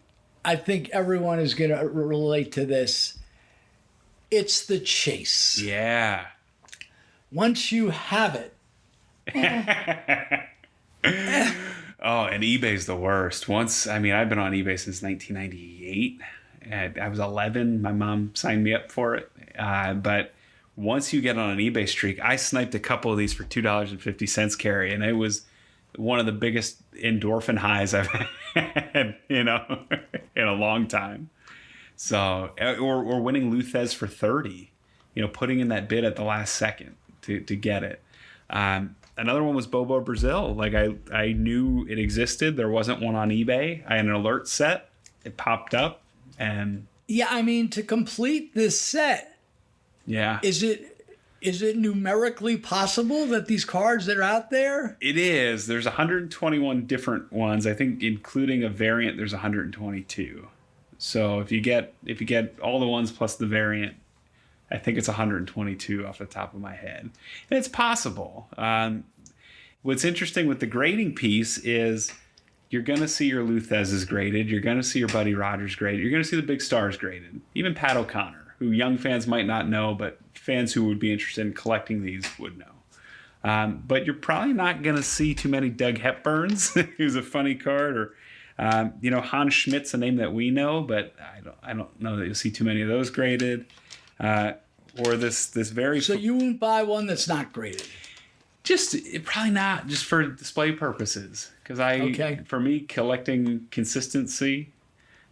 I think everyone is going to relate to this, it's the chase. Yeah. Once you have it. Oh, and eBay's the worst. I've been on eBay since 1998. And I was 11. My mom signed me up for it. But once you get on an eBay streak, I sniped a couple of these for $2.50, Cary, and it was one of the biggest endorphin highs I've had, in a long time. So, or winning Luthez for 30, putting in that bid at the last second to get it. Another one was Bobo Brazil. Like I knew it existed. There wasn't one on eBay. I had an alert set. It popped up, and to complete this set. Yeah. Is it numerically possible that these cards that are out there? It is. There's 121 different ones. I think including a variant, there's 122. So if you get all the ones plus the variant, I think it's 122 off the top of my head. And it's possible. What's interesting with the grading piece is you're going to see your Luthez's graded. You're going to see your Buddy Rogers graded. You're going to see the big stars graded. Even Pat O'Connor, who young fans might not know, but fans who would be interested in collecting these would know. But you're probably not going to see too many Doug Hepburns, who's a funny card, or Hans Schmidt's a name that we know, but I don't know that you'll see too many of those graded. Or this very... So you won't buy one that's not graded? Probably not, just for display purposes. Because for me, collecting consistency,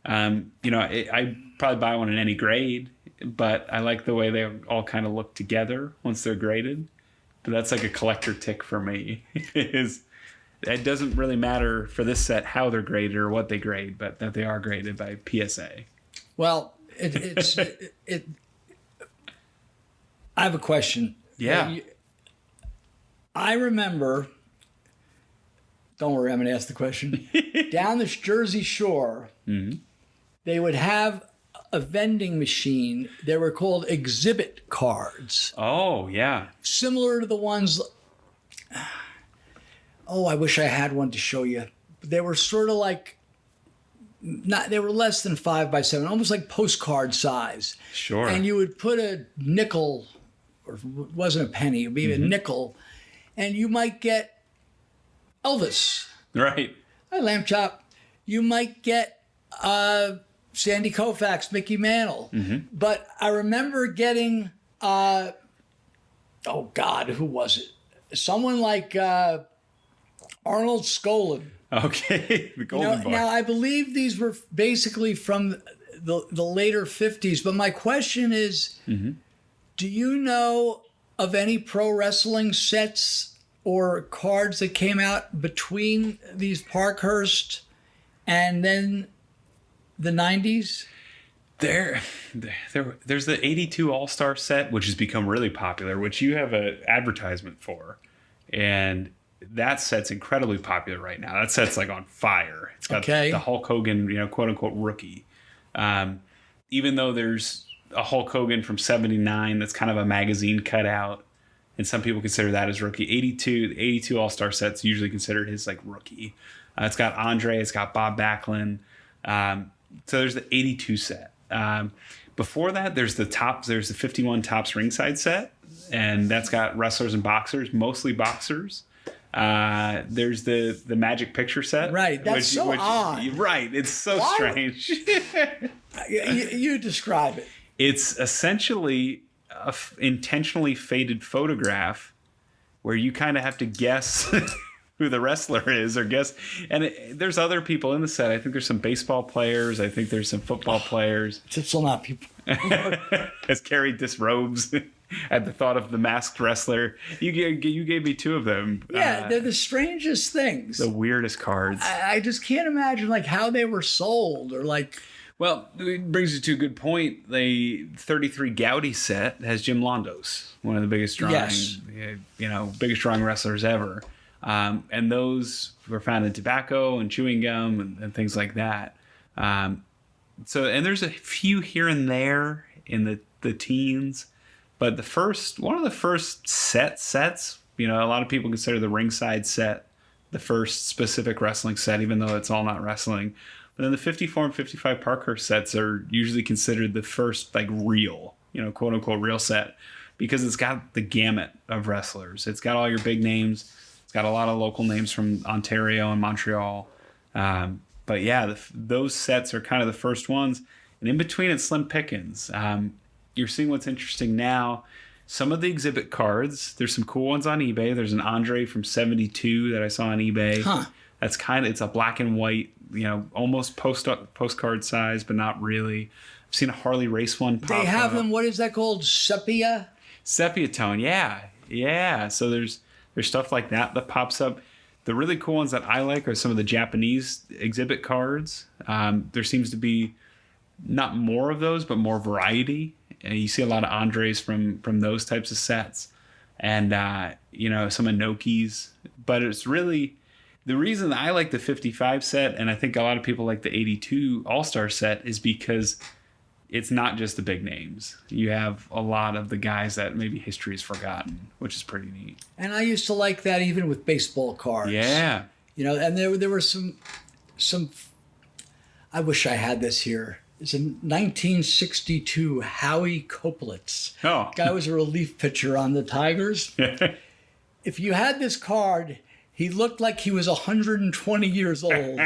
I probably buy one in any grade, but I like the way they all kind of look together once they're graded. But that's like a collector tick for me. It doesn't really matter for this set how they're graded or what they grade, but that they are graded by PSA. Well, I have a question. Yeah. I remember, don't worry, I'm going to ask the question. Down the Jersey Shore, they would have a vending machine. They were called exhibit cards. Oh, yeah. Similar to the ones... Oh, I wish I had one to show you. They were sort of like... They were less than 5 by 7, almost like postcard size. Sure. And you would put a nickel, or it wasn't a penny, it would be a nickel, and you might get Elvis. Right. Hi, Lamb Chop. You might get Sandy Koufax, Mickey Mantle. But I remember getting, oh God, who was it? Someone like Arnold Skolin. Okay, the Golden Boy. Now, I believe these were basically from the later 50s, but my question is, do you know of any pro wrestling sets or cards that came out between these Parkhurst and then the 90s? There's the 82 All-Star set, which has become really popular, which you have an advertisement for. And that set's incredibly popular right now. That set's like on fire. It's got the Hulk Hogan, quote unquote rookie. Even though there's a Hulk Hogan from 79 that's kind of a magazine cutout, and some people consider that as rookie. The 82 All-Star set's usually considered his like rookie. It's got Andre, it's got Bob Backlund. So there's the 82 set. Before that, there's the 51 Topps ringside set, and that's got wrestlers and boxers, mostly boxers. There's the Magic Picture set. Right, that's odd. Right, it's so strange. You describe it. It's essentially a intentionally faded photograph where you kind of have to guess who the wrestler is or guess. And there's other people in the set. I think there's some baseball players. I think there's some football players. It's still not people. As Cary disrobes at the thought of the masked wrestler. You gave me 2 of them. Yeah, they're the strangest things. The weirdest cards. I just can't imagine like how they were sold or like... Well, it brings you to a good point. The 33 Gowdy set has Jim Londos, one of the biggest biggest drawing wrestlers ever. And those were found in tobacco and chewing gum and things like that. And there's a few here and there in the teens, but one of the first sets, a lot of people consider the ringside set the first specific wrestling set, even though it's all not wrestling. But then the 54 and 55 Parkhurst sets are usually considered the first like real, quote unquote real set, because it's got the gamut of wrestlers. It's got all your big names. It's got a lot of local names from Ontario and Montreal. But yeah, those sets are kind of the first ones. And in between, it's slim pickings. You're seeing what's interesting now. Some of the exhibit cards, there's some cool ones on eBay. There's an Andre from 72 that I saw on eBay. Huh. That's it's a black and white, almost postcard size, but not really. I've seen a Harley race one pop up. They have them, what is that called? Sepia? Sepia tone, yeah. Yeah. So there's stuff like that pops up. The really cool ones that I like are some of the Japanese exhibit cards. There seems to be not more of those, but more variety. And you see a lot of Andres from those types of sets, and some Inokis. But it's really the reason I like the 55 set, and I think a lot of people like the 82 All-Star set, is because it's not just the big names. You have a lot of the guys that maybe history has forgotten, which is pretty neat. And I used to like that even with baseball cards. Yeah. And there were some. I wish I had this here. It's a 1962 Howie Koplitz. Oh. Guy was a relief pitcher on the Tigers. If you had this card, he looked like he was 120 years old.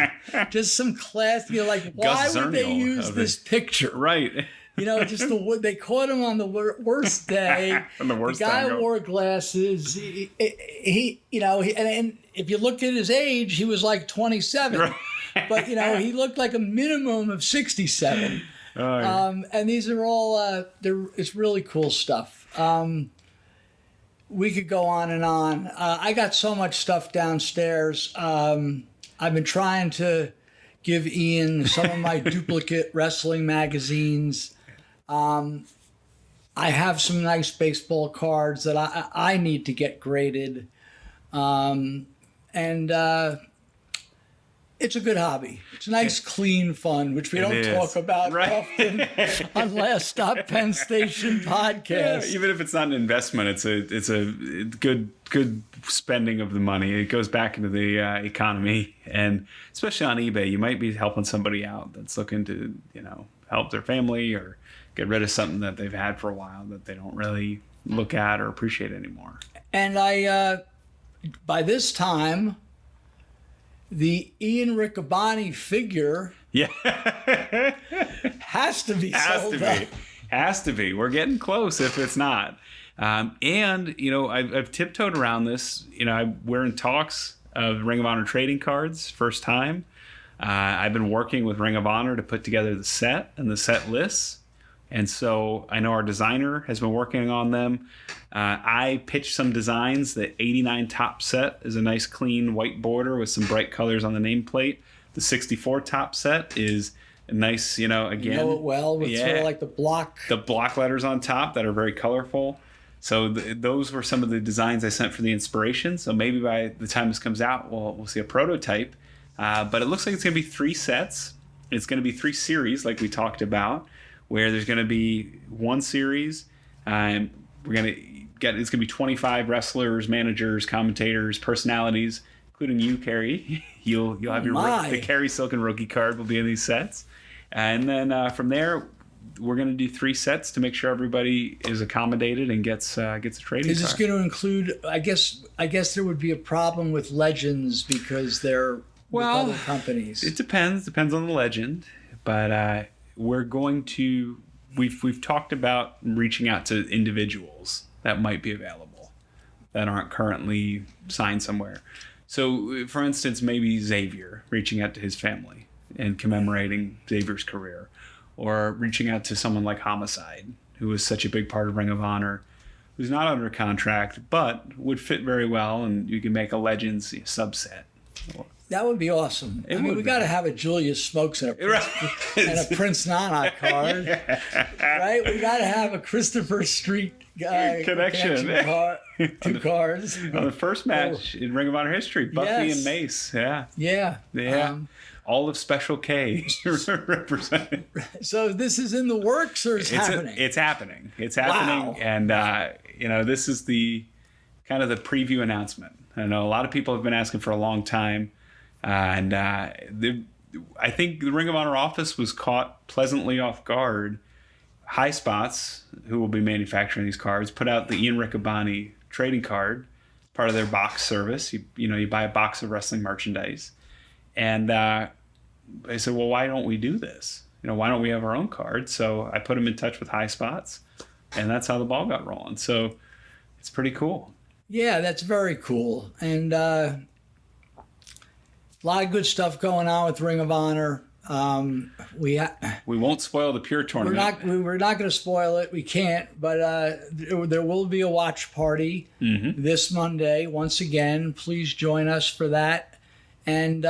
Just some class, why would they use this picture? Right. Just they caught him on the worst day. On the worst the guy time. wore glasses. He and if you looked at his age, he was like 27. Right. But, he looked like a minimum of 67. Oh, yeah. And these are all, it's really cool stuff. We could go on and on. I got so much stuff downstairs. I've been trying to give Ian some of my duplicate wrestling magazines. I have some nice baseball cards that I need to get graded. It's a good hobby. It's nice, clean fun, which we don't talk about often on Last Stop Penn Station podcast. Yeah, even if it's not an investment, it's a good spending of the money. It goes back into the economy, and especially on eBay, you might be helping somebody out that's looking to help their family or get rid of something that they've had for a while that they don't really look at or appreciate anymore. And by this time, the Ian Riccaboni figure has to be sold. Has to be. We're getting close if it's not. And, I've tiptoed around this. We're in talks of Ring of Honor trading cards, first time. I've been working with Ring of Honor to put together the set and the set lists. And so I know our designer has been working on them. I pitched some designs. The 89 top set is a nice clean white border with some bright colors on the nameplate. The 64 top set is a nice, again. You know it well with sort of like the block. The block letters on top that are very colorful. So those were some of the designs I sent for the inspiration. So maybe by the time this comes out, we'll see a prototype. But it looks like it's going to be 3 sets. It's going to be 3 series like we talked about, where there's going to be 1 series. It's going to be 25 wrestlers, managers, commentators, personalities, including you, Cary. You'll have the Cary Silken rookie card will be in these sets. And then from there, we're going to do 3 sets to make sure everybody is accommodated and gets a trading card. Is this going to include? I guess there would be a problem with Legends because they're with other companies. It depends. Depends on the legend, but we're going to. We've talked about reaching out to individuals that might be available that aren't currently signed somewhere. So, for instance, maybe Xavier reaching out to his family and commemorating Xavier's career, or reaching out to someone like Homicide, who was such a big part of Ring of Honor, who's not under contract, but would fit very well, and you can make a Legends subset. That would be awesome. We got to have a Julius Smokes and a Prince Nana card, right? We got to have a Christopher Street connection 2 cards on the first match in Ring of Honor history. Buffy and Mace, yeah. All of Special K represented. So this is in the works, or it's happening? It's happening. It's happening, wow. And this is the kind of the preview announcement. I know a lot of people have been asking for a long time. And I think the Ring of Honor office was caught pleasantly off guard. High Spots, who will be manufacturing these cards, put out the Ian Riccaboni trading card, part of their box service. You buy a box of wrestling merchandise. And I said, well, why don't we do this? Why don't we have our own card? So I put them in touch with High Spots, and that's how the ball got rolling. So it's pretty cool. Yeah, that's very cool. And a lot of good stuff going on with Ring of Honor. We won't spoil the Pure tournament. We're not going to spoil it. We can't. But there will be a watch party this Monday. Once again, please join us for that. And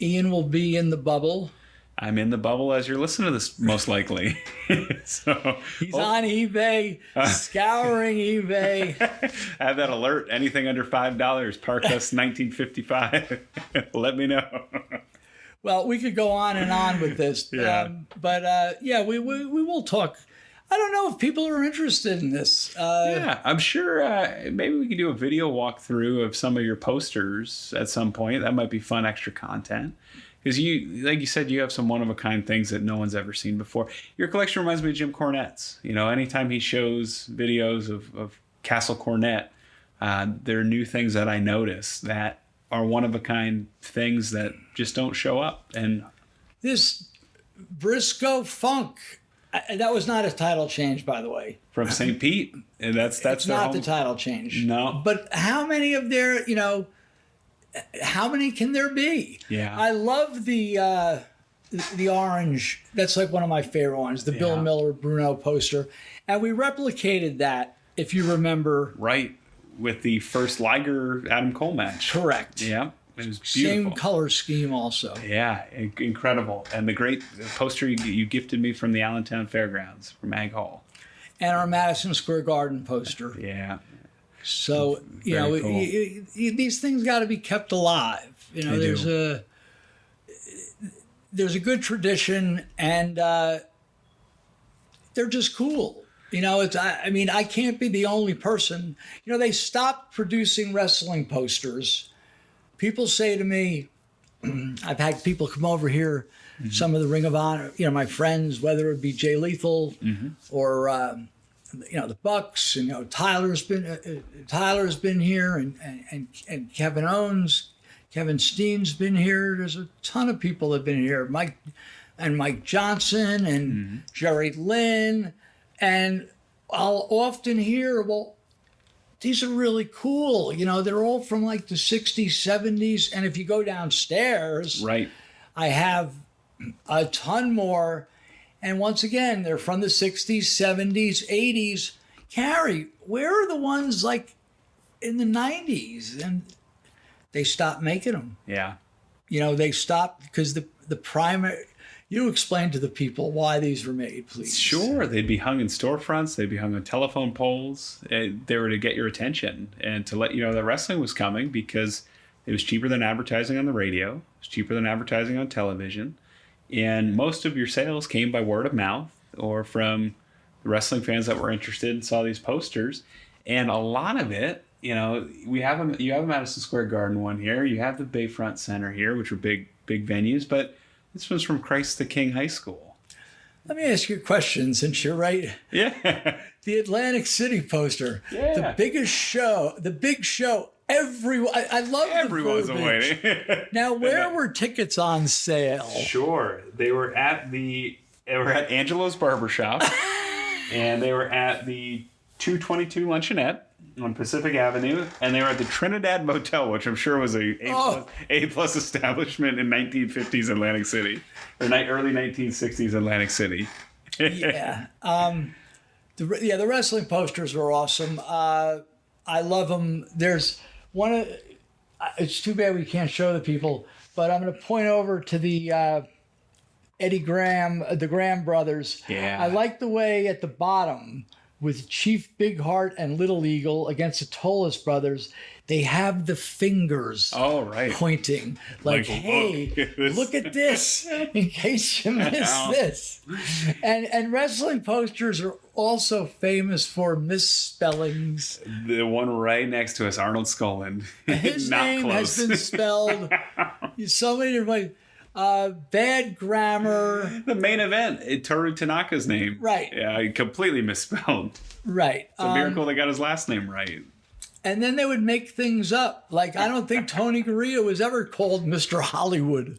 Ian will be in the bubble. I'm in the bubble as you're listening to this, most likely. So he's on eBay, scouring eBay. I have that alert. Anything under $5, Parkdust 1955. Let me know. Well, we could go on and on with this. Yeah. We will talk. I don't know if people are interested in this. I'm sure maybe we could do a video walkthrough of some of your posters at some point. That might be fun extra content. Because like you said, you have some one-of-a-kind things that no one's ever seen before. Your collection reminds me of Jim Cornette's. Anytime he shows videos of Castle Cornette, there are new things that I notice that are one-of-a-kind things that just don't show up. And this Briscoe Funk, that was not a title change, by the way. From St. Pete, and that's it's not the title change. No, but how many of their how many can there be? Yeah, I love the orange. That's like one of my favorite ones. The Bill Miller Bruno poster, and we replicated that, if you remember, right, with the first Liger Adam Cole match. Correct. Yeah. It was beautiful. Same color scheme also. Yeah, incredible. And the great poster you gifted me from the Allentown Fairgrounds, from Ag Hall. And our Madison Square Garden poster. Yeah. So, Very cool. these things got to be kept alive. There's there's a good tradition, and they're just cool. You know, I mean, I can't be the only person. You know, they stopped producing wrestling posters. People say to me, I've had people come over here, some of the Ring of Honor, you know, my friends, whether it be Jay Lethal or, you know, the Bucks, and, you know, Tyler's been here, and Kevin Owens, Kevin Steen's been here. There's a ton of people that have been here. Mike Johnson and Jerry Lynn. And I'll often hear, well, these are really cool. You know, they're all from like the 60s, 70s. And if you go downstairs, right, I have a ton more. And once again, they're from the 60s, 70s, 80s. Cary, where are the ones like in the 90s? And they stopped making them. Yeah. You know, they stopped because the primary... You explain to the people why these were made, please. Sure. They'd be hung in storefronts. They'd be hung on telephone poles. They were to get your attention and to let you know that wrestling was coming, because it was cheaper than advertising on the radio. It was cheaper than advertising on television. And most of your sales came by word of mouth or from the wrestling fans that were interested and saw these posters. And a lot of it, you know, you have a Madison Square Garden one here. You have the Bayfront Center here, which are big venues. But this was from Christ the King High School. Let me ask you a question, since you're right. Yeah. The Atlantic City poster. Yeah. The big show. I love Everyone's the verbiage. waiting. Now, where were tickets on sale? Sure. They were at Angelo's Barbershop, and they were at the 222 Luncheonette on Pacific Avenue, and they were at the Trinidad Motel, which I'm sure was A plus establishment in 1950s Atlantic City, or early 1960s Atlantic City. Yeah. The wrestling posters were awesome. I love them. There's one. It's too bad we can't show the people, but I'm going to point over to the Eddie Graham, the Graham brothers. Yeah. I like the way at the bottom, with Chief Big Heart and Little Eagle against the Tolis brothers, they have the fingers pointing. Like, hey, look at this, in case you missed this. And wrestling posters are also famous for misspellings. The one right next to us, Arnold Skolin. His name has been spelled so many different ways. Bad grammar. The main event, Toru Tanaka's name. Right. Yeah, completely misspelled. Right. It's a miracle they got his last name right. And then they would make things up. Like, I don't think Tony Gurria was ever called Mr. Hollywood.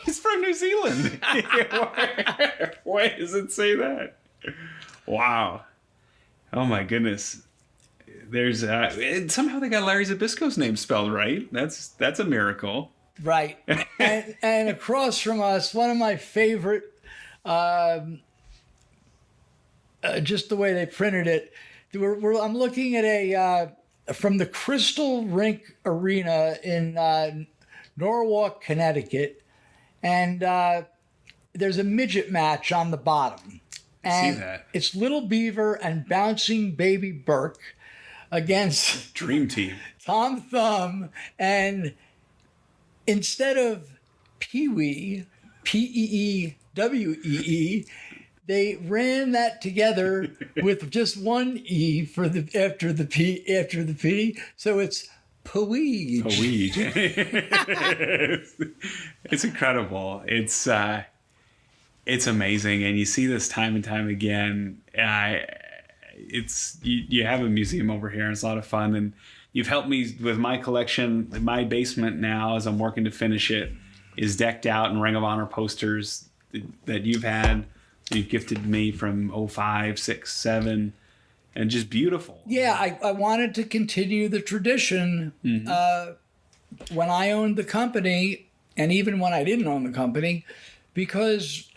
He's from New Zealand. Why does it say that? Wow. Oh, my goodness. There's somehow they got Larry Zbyszko's name spelled right. That's a miracle. Right. And across from us, one of my favorite, just the way they printed it, I'm looking at from the Crystal Rink Arena in Norwalk, Connecticut, and there's a midget match on the bottom. And see that. It's Little Beaver and Bouncing Baby Burke against Dream Team. Tom Thumb, and instead of Pee-wee, Peewee, they ran that together with just one E for after the P, so it's Pweed. It's incredible. It's amazing, and you see this time and time again. You have a museum over here, and it's a lot of fun, and you've helped me with my collection. My basement now, as I'm working to finish it, is decked out in Ring of Honor posters that you've had. You've gifted me from 05, 6, 7, and just beautiful. Yeah, I wanted to continue the tradition. When I owned the company, and even when I didn't own the company, because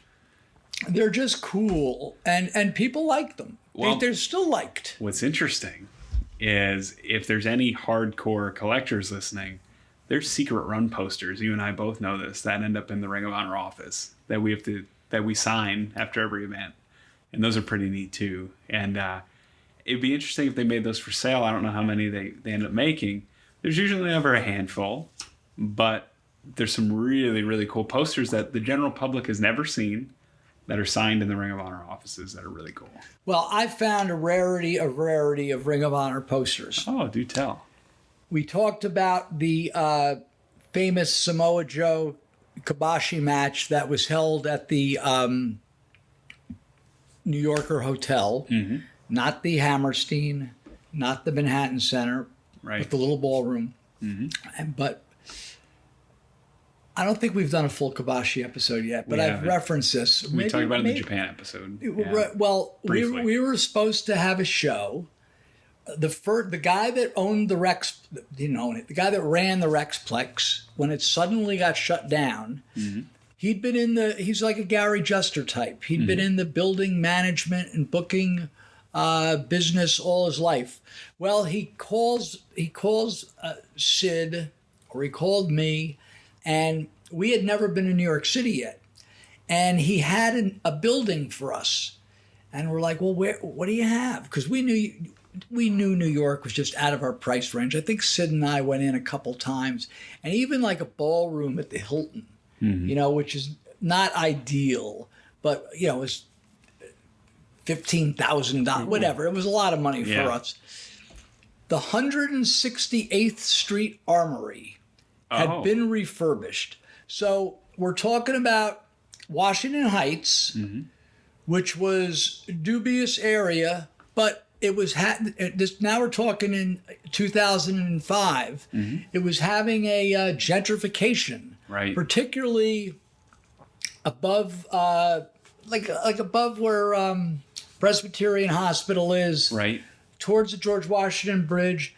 they're just cool, and people like them. Well, they're still liked. What's interesting is if there's any hardcore collectors listening, there's secret run posters. You and I both know this, that end up in the Ring of Honor office that we sign after every event, and those are pretty neat too. And it'd be interesting if they made those for sale. I don't know how many they end up making. There's usually never a handful, but there's some really, really cool posters that the general public has never seen that are signed in the Ring of Honor offices that are really cool. Well, I found a rarity of Ring of Honor posters. Oh, do tell. We talked about the famous Samoa Joe Kobashi match that was held at the New Yorker Hotel, not the Hammerstein, not the Manhattan Center, but the little ballroom. But I don't think we've done a full Kobashi episode yet, but I've referenced this. We talked about it in the Japan episode. Yeah. Well, we were supposed to have a show. The guy that owned the Rex, didn't own it. The guy that ran the Rexplex, when it suddenly got shut down, he'd been he's like a Gary Juster type. He'd been in the building management and booking business all his life. Well, he calls Sid, or he called me, and we had never been in New York City yet. And he had a building for us. And we're like, well, what do you have? Because we knew New York was just out of our price range. I think Sid and I went in a couple times, and even like a ballroom at the Hilton, which is not ideal, but it was $15,000, whatever. It was a lot of money for us. The 168th Street Armory had been refurbished. So we're talking about Washington Heights, which was a dubious area, but it was now we're talking in 2005. It was having a gentrification, particularly above, like above where Presbyterian Hospital is, towards the George Washington Bridge.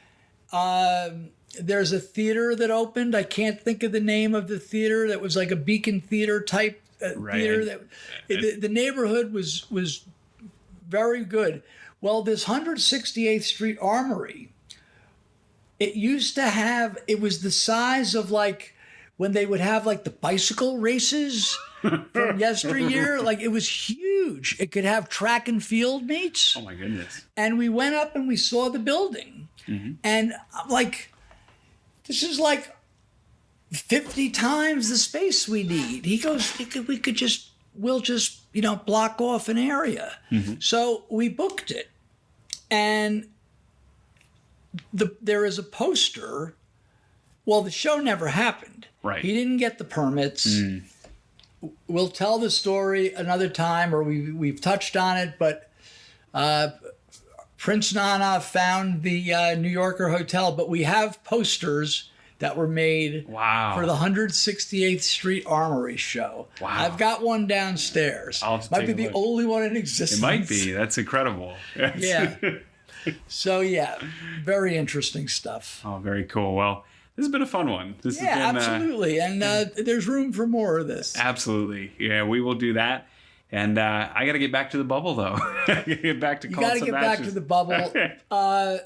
There's a theater that opened. I can't think of the name of the theater. That was like a Beacon Theater type theater. The neighborhood was very good. Well, this 168th Street Armory, it used to have, it was the size of like when they would have like the bicycle races from yesteryear. Like it was huge. It could have track and field meets. Oh my goodness. And we went up and we saw the building. And I'm like, this is like 50 times the space we need. He goes, we'll just, block off an area. So we booked it. And there is a poster. Well, the show never happened. He didn't get the permits. We'll tell the story another time, or we've touched on it, but Prince Nana found the New Yorker Hotel, but we have posters that were made for the 168th Street Armory show. I've got one downstairs. Might be the only one in existence. It might be. That's incredible. Yeah. So, very interesting stuff. Oh, very cool. Well, this has been a fun one. This has been, absolutely. And there's room for more of this. Absolutely. Yeah, we will do that. And I got to get back to the bubble, though. I got to get back to calling some matches. You got to get back to the bubble.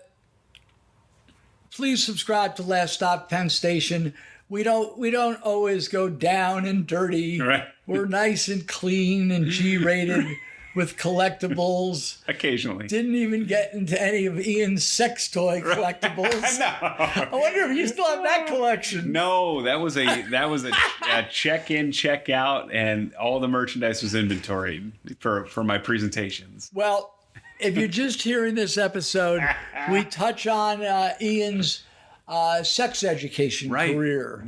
Please subscribe to Last Stop Penn Station. We don't always go down and dirty. We're nice and clean and G-rated with collectibles. Occasionally. Didn't even get into any of Ian's sex toy collectibles. No. I wonder if you still have that collection. No, that was a check-in, check-out, and all the merchandise was inventoried for my presentations. Well, if you're just hearing this episode, we touch on Ian's sex education career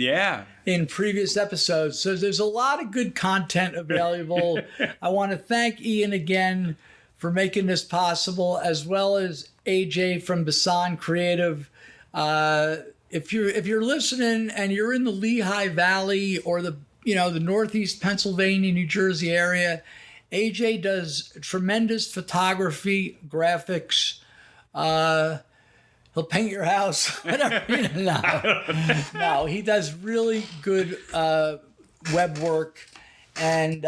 in previous episodes. So there's a lot of good content available. I want to thank Ian again for making this possible, as well as AJ from Basan Creative. If you're listening and you're in the Lehigh Valley or the Northeast Pennsylvania, New Jersey area, AJ does tremendous photography, graphics. He'll paint your house, whatever. No, he does really good web work. And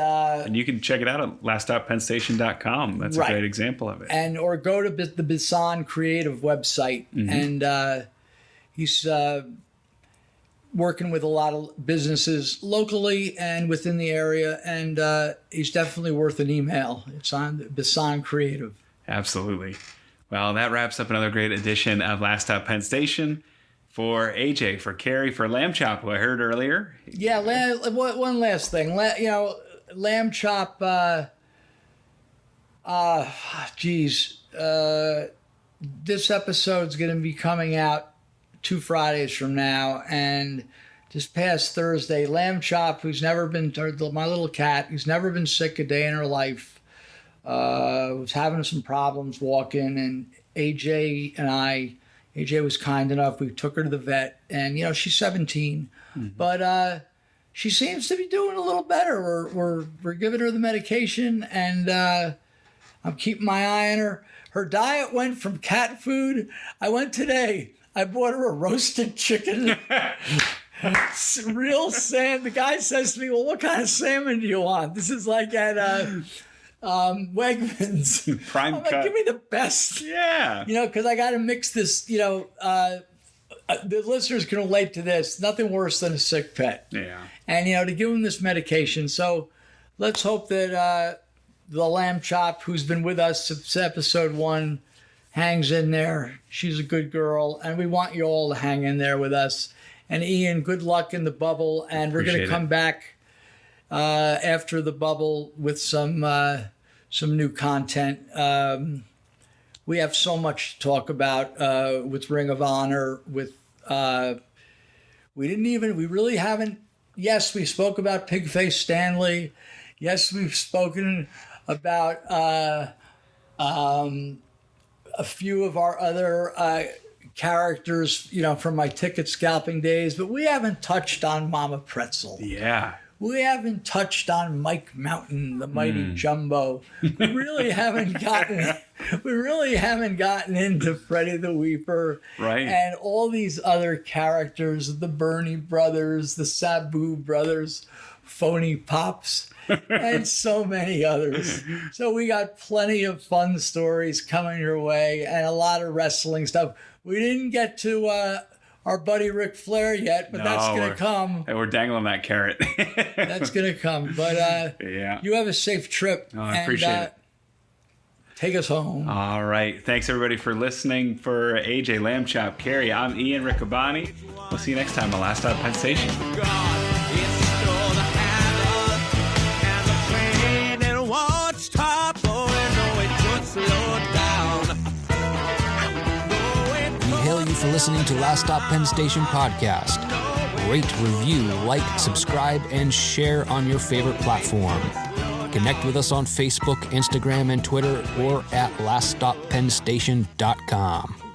you can check it out at laststoppennstation.com. That's a great example of it. Or go to the Basan Creative website. And he's working with a lot of businesses locally and within the area. And he's definitely worth an email. It's on Basan Creative. Absolutely. Well, that wraps up another great edition of Last Stop Penn Station. For AJ, for Cary, for Lamb Chop, who I heard earlier. Yeah, one last thing. Lamb Chop, this episode's going to be coming out 2 Fridays from now, and this past Thursday, Lamb Chop, who's never been, my little cat, who's never been sick a day in her life, was having some problems walking, and AJ was kind enough. We took her to the vet, and she's 17, but she seems to be doing a little better. We're giving her the medication, and I'm keeping my eye on her. Her diet went from cat food. I went today. I bought her a roasted chicken. Real salmon. The guy says to me, "Well, what kind of salmon do you want?" This is like at Wegmans. Prime cut. Give me the best. Yeah. Because I got to mix this. The listeners can relate to this. Nothing worse than a sick pet. Yeah. And to give them this medication. So let's hope that the Lamb Chop, who's been with us since episode 1, hangs in there. She's a good girl, and we want you all to hang in there with us. And Ian, good luck in the bubble, and we're going to come back after the bubble with some new content. We have so much to talk about with Ring of Honor. We really haven't. Yes, we spoke about Pigface Stanley. Yes, we've spoken about a few of our other characters, from my ticket scalping days, but we haven't touched on Mama Pretzel. Yeah. We haven't touched on Mike Mountain, the mighty Jumbo. We really haven't gotten into Freddy the Weeper, right? And all these other characters, the Bernie brothers, the Sabu brothers, Phony Pops, and so many others. So we got plenty of fun stories coming your way, and a lot of wrestling stuff. We didn't get to our buddy Ric Flair yet, but that's going to come. We're dangling that carrot. That's going to come. But yeah, you have a safe trip. Oh, I appreciate it. Take us home. All right. Thanks, everybody, for listening. For AJ, Lamb Chop, Cary, I'm Ian Riccaboni. We'll see you next time on Last Stop Penn Station. For listening to Last Stop Penn Station podcast. Rate, review, like, subscribe, and share on your favorite platform. Connect with us on Facebook, Instagram, and Twitter, or at laststoppennstation.com.